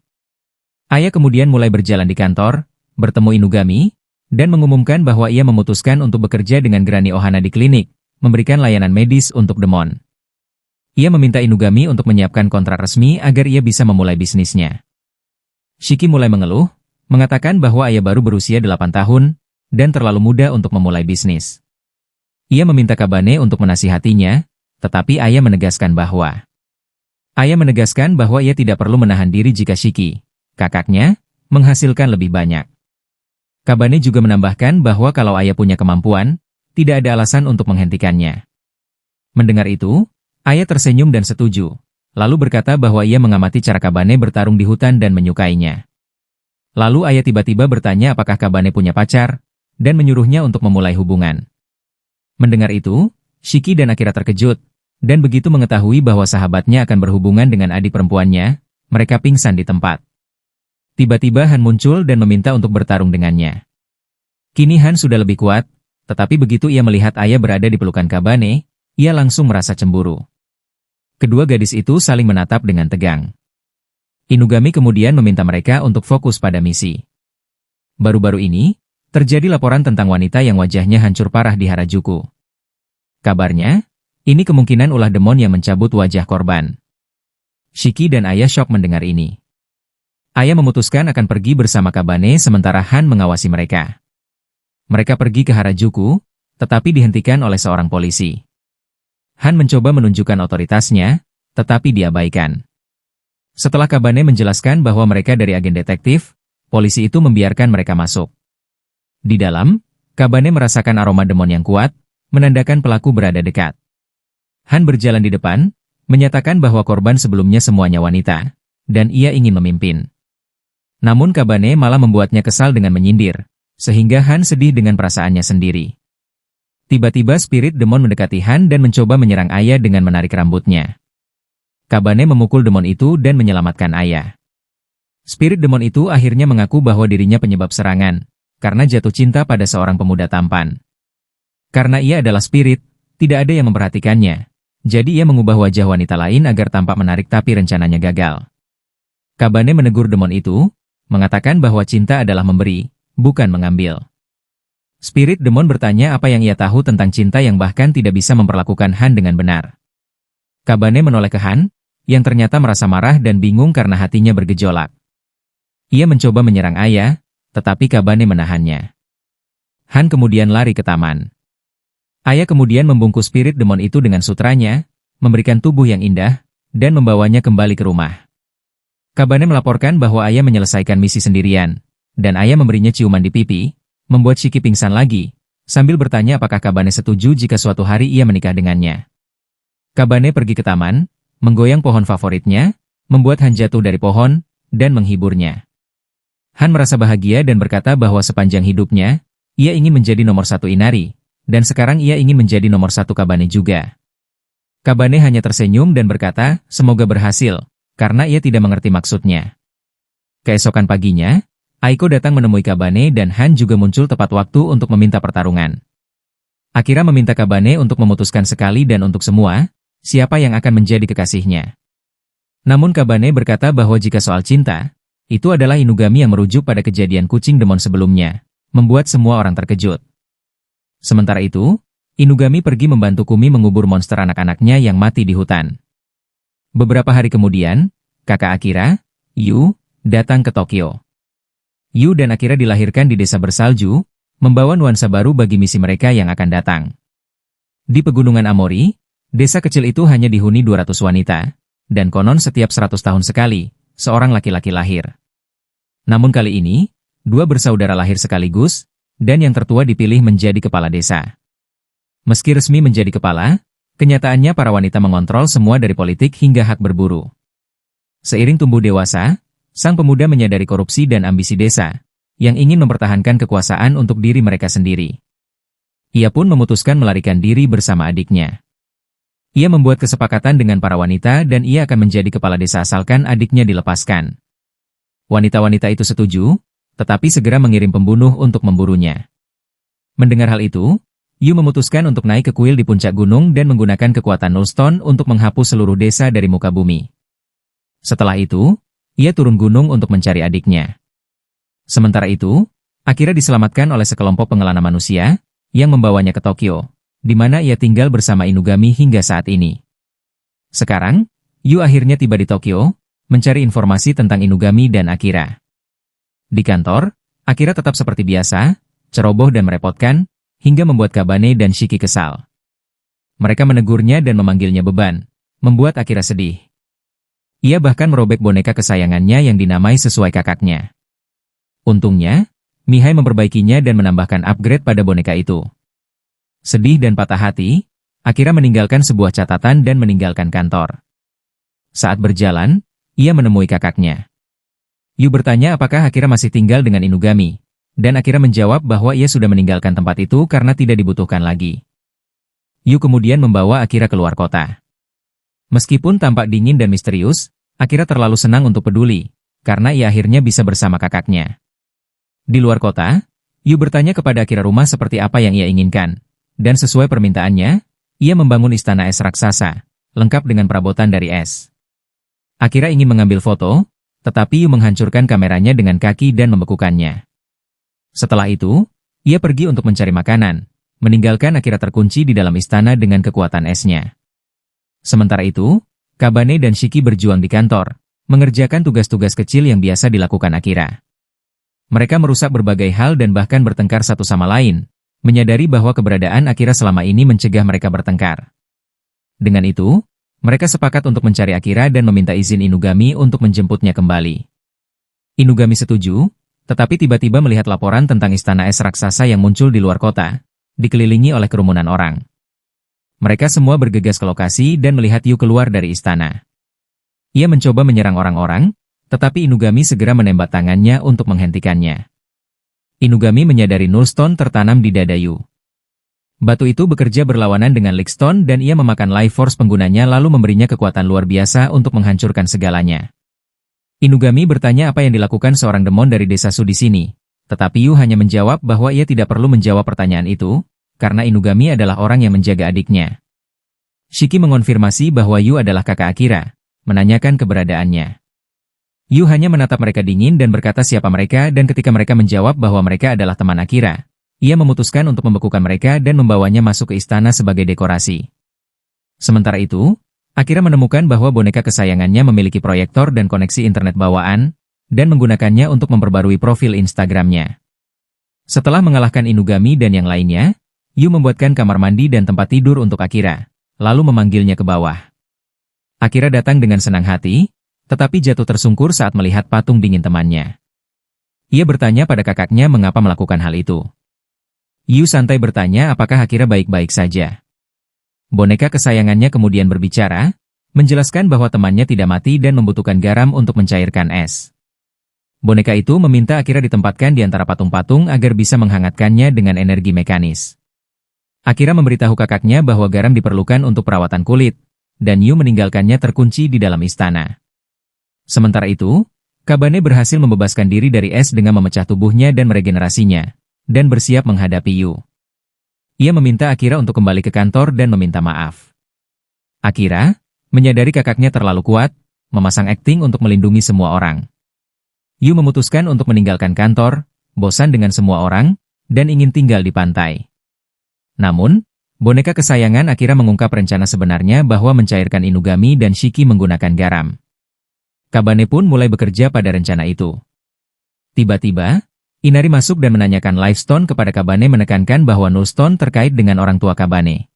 Ayah kemudian mulai berjalan di kantor, bertemu Inugami, dan mengumumkan bahwa ia memutuskan untuk bekerja dengan Granny Ohana di klinik, memberikan layanan medis untuk demon. Ia meminta Inugami untuk menyiapkan kontrak resmi agar ia bisa memulai bisnisnya. Shiki mulai mengeluh, mengatakan bahwa ayah baru berusia 8 tahun, dan terlalu muda untuk memulai bisnis. Ia meminta Kabane untuk menasihatinya, tetapi ayah menegaskan bahwa ia tidak perlu menahan diri jika Shiki, kakaknya, menghasilkan lebih banyak. Kabane juga menambahkan bahwa kalau ayah punya kemampuan, tidak ada alasan untuk menghentikannya. Mendengar itu, ayah tersenyum dan setuju, lalu berkata bahwa ia mengamati cara Kabane bertarung di hutan dan menyukainya. Lalu ayah tiba-tiba bertanya apakah Kabane punya pacar, dan menyuruhnya untuk memulai hubungan. Mendengar itu, Shiki dan Akira terkejut, dan begitu mengetahui bahwa sahabatnya akan berhubungan dengan adik perempuannya, mereka pingsan di tempat. Tiba-tiba Han muncul dan meminta untuk bertarung dengannya. Kini Han sudah lebih kuat, tetapi begitu ia melihat ayah berada di pelukan Kabane, ia langsung merasa cemburu. Kedua gadis itu saling menatap dengan tegang. Inugami kemudian meminta mereka untuk fokus pada misi. Baru-baru ini, terjadi laporan tentang wanita yang wajahnya hancur parah di Harajuku. Kabarnya, ini kemungkinan ulah demon yang mencabut wajah korban. Shiki dan Ayah syok mendengar ini. Ayah memutuskan akan pergi bersama Kabane sementara Han mengawasi mereka. Mereka pergi ke Harajuku, tetapi dihentikan oleh seorang polisi. Han mencoba menunjukkan otoritasnya, tetapi diabaikan. Setelah Kabane menjelaskan bahwa mereka dari agen detektif, polisi itu membiarkan mereka masuk. Di dalam, Kabane merasakan aroma demon yang kuat, menandakan pelaku berada dekat. Han berjalan di depan, menyatakan bahwa korban sebelumnya semuanya wanita, dan ia ingin memimpin. Namun Kabane malah membuatnya kesal dengan menyindir, sehingga Han sedih dengan perasaannya sendiri. Tiba-tiba spirit demon mendekati Han dan mencoba menyerang Ayah dengan menarik rambutnya. Kabane memukul demon itu dan menyelamatkan Ayah. Spirit demon itu akhirnya mengaku bahwa dirinya penyebab serangan, karena jatuh cinta pada seorang pemuda tampan. Karena ia adalah spirit, tidak ada yang memperhatikannya, jadi ia mengubah wajah wanita lain agar tampak menarik tapi rencananya gagal. Kabane menegur demon itu, mengatakan bahwa cinta adalah memberi, bukan mengambil. Spirit demon bertanya apa yang ia tahu tentang cinta yang bahkan tidak bisa memperlakukan Han dengan benar. Kabane menoleh ke Han, yang ternyata merasa marah dan bingung karena hatinya bergejolak. Ia mencoba menyerang Ayah, tetapi Kabane menahannya. Han kemudian lari ke taman. Ayah kemudian membungkus spirit demon itu dengan sutranya, memberikan tubuh yang indah, dan membawanya kembali ke rumah. Kabane melaporkan bahwa Ayah menyelesaikan misi sendirian, dan Ayah memberinya ciuman di pipi, membuat Shiki pingsan lagi, sambil bertanya apakah Kabane setuju jika suatu hari ia menikah dengannya. Kabane pergi ke taman, menggoyang pohon favoritnya, membuat Han jatuh dari pohon, dan menghiburnya. Han merasa bahagia dan berkata bahwa sepanjang hidupnya, ia ingin menjadi nomor satu Inari, dan sekarang ia ingin menjadi nomor satu Kabane juga. Kabane hanya tersenyum dan berkata, semoga berhasil, karena ia tidak mengerti maksudnya. Keesokan paginya, Aiko datang menemui Kabane dan Han juga muncul tepat waktu untuk meminta pertarungan. Akira meminta Kabane untuk memutuskan sekali dan untuk semua, siapa yang akan menjadi kekasihnya. Namun Kabane berkata bahwa jika soal cinta, itu adalah Inugami yang merujuk pada kejadian kucing demon sebelumnya, membuat semua orang terkejut. Sementara itu, Inugami pergi membantu Kumi mengubur monster anak-anaknya yang mati di hutan. Beberapa hari kemudian, kakak Akira, Yu, datang ke Tokyo. Yu dan Akira dilahirkan di desa bersalju, membawa nuansa baru bagi misi mereka yang akan datang. Di pegunungan Amori, desa kecil itu hanya dihuni 200 wanita, dan konon setiap 100 tahun sekali, seorang laki-laki lahir. Namun kali ini, dua bersaudara lahir sekaligus, dan yang tertua dipilih menjadi kepala desa. Meski resmi menjadi kepala, kenyataannya para wanita mengontrol semua dari politik hingga hak berburu. Seiring tumbuh dewasa, sang pemuda menyadari korupsi dan ambisi desa, yang ingin mempertahankan kekuasaan untuk diri mereka sendiri. Ia pun memutuskan melarikan diri bersama adiknya. Ia membuat kesepakatan dengan para wanita dan ia akan menjadi kepala desa asalkan adiknya dilepaskan. Wanita-wanita itu setuju, tetapi segera mengirim pembunuh untuk memburunya. Mendengar hal itu, Yu memutuskan untuk naik ke kuil di puncak gunung dan menggunakan kekuatan Nullstone untuk menghapus seluruh desa dari muka bumi. Setelah itu, ia turun gunung untuk mencari adiknya. Sementara itu, Akira diselamatkan oleh sekelompok pengelana manusia, yang membawanya ke Tokyo, di mana ia tinggal bersama Inugami hingga saat ini. Sekarang, Yu akhirnya tiba di Tokyo, mencari informasi tentang Inugami dan Akira. Di kantor, Akira tetap seperti biasa, ceroboh dan merepotkan, hingga membuat Kabane dan Shiki kesal. Mereka menegurnya dan memanggilnya beban, membuat Akira sedih. Ia bahkan merobek boneka kesayangannya yang dinamai sesuai kakaknya. Untungnya, Mihai memperbaikinya dan menambahkan upgrade pada boneka itu. Sedih dan patah hati, Akira meninggalkan sebuah catatan dan meninggalkan kantor. Saat berjalan, ia menemui kakaknya. Yu bertanya apakah Akira masih tinggal dengan Inugami, dan Akira menjawab bahwa ia sudah meninggalkan tempat itu karena tidak dibutuhkan lagi. Yu kemudian membawa Akira keluar kota. Meskipun tampak dingin dan misterius, Akira terlalu senang untuk peduli, karena ia akhirnya bisa bersama kakaknya. Di luar kota, Yu bertanya kepada Akira rumah seperti apa yang ia inginkan, dan sesuai permintaannya, ia membangun istana es raksasa, lengkap dengan perabotan dari es. Akira ingin mengambil foto, tetapi Yu menghancurkan kameranya dengan kaki dan membekukannya. Setelah itu, ia pergi untuk mencari makanan, meninggalkan Akira terkunci di dalam istana dengan kekuatan esnya. Sementara itu, Kabane dan Shiki berjuang di kantor, mengerjakan tugas-tugas kecil yang biasa dilakukan Akira. Mereka merusak berbagai hal dan bahkan bertengkar satu sama lain, menyadari bahwa keberadaan Akira selama ini mencegah mereka bertengkar. Dengan itu, mereka sepakat untuk mencari Akira dan meminta izin Inugami untuk menjemputnya kembali. Inugami setuju, tetapi tiba-tiba melihat laporan tentang istana es raksasa yang muncul di luar kota, dikelilingi oleh kerumunan orang. Mereka semua bergegas ke lokasi dan melihat Yu keluar dari istana. Ia mencoba menyerang orang-orang, tetapi Inugami segera menembak tangannya untuk menghentikannya. Inugami menyadari Nullstone tertanam di dada Yu. Batu itu bekerja berlawanan dengan Lickstone dan ia memakan Life Force penggunanya lalu memberinya kekuatan luar biasa untuk menghancurkan segalanya. Inugami bertanya apa yang dilakukan seorang demon dari desa Su di sini, tetapi Yu hanya menjawab bahwa ia tidak perlu menjawab pertanyaan itu, karena Inugami adalah orang yang menjaga adiknya. Shiki mengonfirmasi bahwa Yu adalah kakak Akira, menanyakan keberadaannya. Yu hanya menatap mereka dingin dan berkata siapa mereka dan ketika mereka menjawab bahwa mereka adalah teman Akira, ia memutuskan untuk membekukan mereka dan membawanya masuk ke istana sebagai dekorasi. Sementara itu, Akira menemukan bahwa boneka kesayangannya memiliki proyektor dan koneksi internet bawaan, dan menggunakannya untuk memperbarui profil Instagramnya. Setelah mengalahkan Inugami dan yang lainnya, Yu membuatkan kamar mandi dan tempat tidur untuk Akira, lalu memanggilnya ke bawah. Akira datang dengan senang hati, tetapi jatuh tersungkur saat melihat patung dingin temannya. Ia bertanya pada kakaknya mengapa melakukan hal itu. Yu santai bertanya apakah Akira baik-baik saja. Boneka kesayangannya kemudian berbicara, menjelaskan bahwa temannya tidak mati dan membutuhkan garam untuk mencairkan es. Boneka itu meminta Akira ditempatkan di antara patung-patung agar bisa menghangatkannya dengan energi mekanis. Akira memberitahu kakaknya bahwa garam diperlukan untuk perawatan kulit, dan Yu meninggalkannya terkunci di dalam istana. Sementara itu, Kabane berhasil membebaskan diri dari es dengan memecah tubuhnya dan meregenerasinya, dan bersiap menghadapi Yu. Ia meminta Akira untuk kembali ke kantor dan meminta maaf. Akira, menyadari kakaknya terlalu kuat, memasang akting untuk melindungi semua orang. Yu memutuskan untuk meninggalkan kantor, bosan dengan semua orang, dan ingin tinggal di pantai. Namun, boneka kesayangan Akira mengungkap rencana sebenarnya bahwa mencairkan Inugami dan Shiki menggunakan garam. Kabane pun mulai bekerja pada rencana itu. Tiba-tiba, Inari masuk dan menanyakan Lifestone kepada Kabane menekankan bahwa Nullstone terkait dengan orang tua Kabane.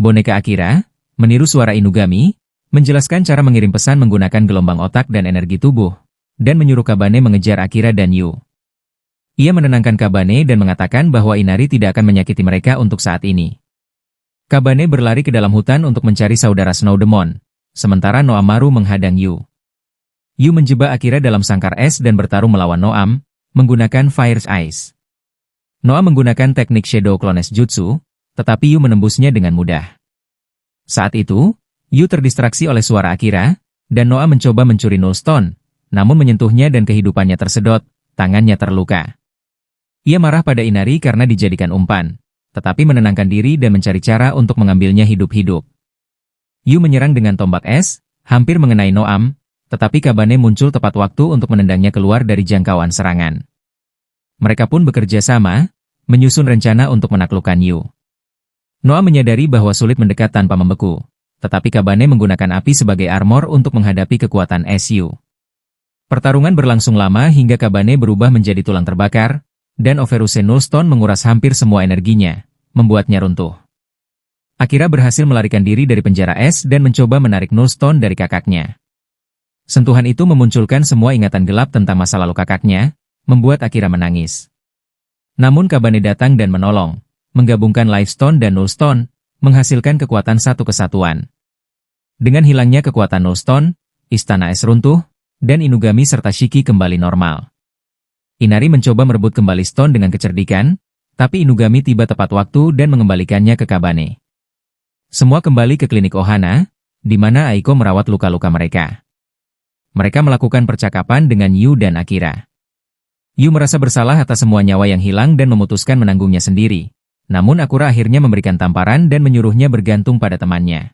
Boneka Akira, meniru suara Inugami, menjelaskan cara mengirim pesan menggunakan gelombang otak dan energi tubuh, dan menyuruh Kabane mengejar Akira dan Yu. Ia menenangkan Kabane dan mengatakan bahwa Inari tidak akan menyakiti mereka untuk saat ini. Kabane berlari ke dalam hutan untuk mencari saudara Snow Demon, sementara Noamaru menghadang Yu. Yu menjebak Akira dalam sangkar es dan bertarung melawan Noam, menggunakan Fire Ice. Noam menggunakan teknik Shadow Clones Jutsu, tetapi Yu menembusnya dengan mudah. Saat itu, Yu terdistraksi oleh suara Akira, dan Noam mencoba mencuri Nullstone, namun menyentuhnya dan kehidupannya tersedot, tangannya terluka. Ia marah pada Inari karena dijadikan umpan, tetapi menenangkan diri dan mencari cara untuk mengambilnya hidup-hidup. Yu menyerang dengan tombak es, hampir mengenai Noam, tetapi Kabane muncul tepat waktu untuk menendangnya keluar dari jangkauan serangan. Mereka pun bekerja sama, menyusun rencana untuk menaklukkan Yu. Noam menyadari bahwa sulit mendekat tanpa membeku, tetapi Kabane menggunakan api sebagai armor untuk menghadapi kekuatan es Yu. Pertarungan berlangsung lama hingga Kabane berubah menjadi tulang terbakar, dan Overuse Nullstone menguras hampir semua energinya, membuatnya runtuh. Akira berhasil melarikan diri dari penjara es dan mencoba menarik Nullstone dari kakaknya. Sentuhan itu memunculkan semua ingatan gelap tentang masa lalu kakaknya, membuat Akira menangis. Namun Kabane datang dan menolong, menggabungkan Lifestone dan Nullstone, menghasilkan kekuatan satu kesatuan. Dengan hilangnya kekuatan Nullstone, istana es runtuh, dan Inugami serta Shiki kembali normal. Inari mencoba merebut kembali Stone dengan kecerdikan, tapi Inugami tiba tepat waktu dan mengembalikannya ke Kabane. Semua kembali ke klinik Ohana, di mana Aiko merawat luka-luka mereka. Mereka melakukan percakapan dengan Yu dan Akira. Yu merasa bersalah atas semua nyawa yang hilang dan memutuskan menanggungnya sendiri. Namun Akira akhirnya memberikan tamparan dan menyuruhnya bergantung pada temannya.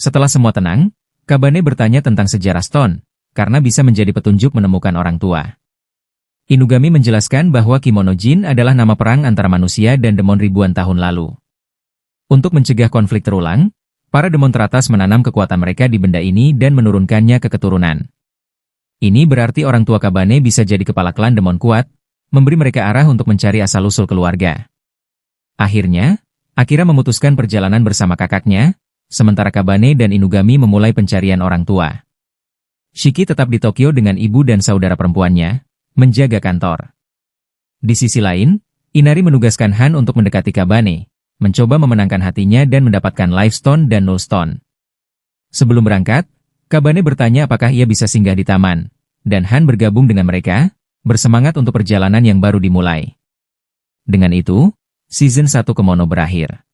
Setelah semua tenang, Kabane bertanya tentang sejarah Stone, karena bisa menjadi petunjuk menemukan orang tua. Inugami menjelaskan bahwa Kimono Jin adalah nama perang antara manusia dan demon ribuan tahun lalu. Untuk mencegah konflik terulang, para demon teratas menanam kekuatan mereka di benda ini dan menurunkannya ke keturunan. Ini berarti orang tua Kabane bisa jadi kepala klan demon kuat, memberi mereka arah untuk mencari asal-usul keluarga. Akhirnya, Akira memutuskan perjalanan bersama kakaknya, sementara Kabane dan Inugami memulai pencarian orang tua. Shiki tetap di Tokyo dengan ibu dan saudara perempuannya, menjaga kantor. Di sisi lain, Inari menugaskan Han untuk mendekati Kabane, mencoba memenangkan hatinya dan mendapatkan Life Stone dan Null Stone. Sebelum berangkat, Kabane bertanya apakah ia bisa singgah di taman, dan Han bergabung dengan mereka, bersemangat untuk perjalanan yang baru dimulai. Dengan itu, Season 1 Kemono berakhir.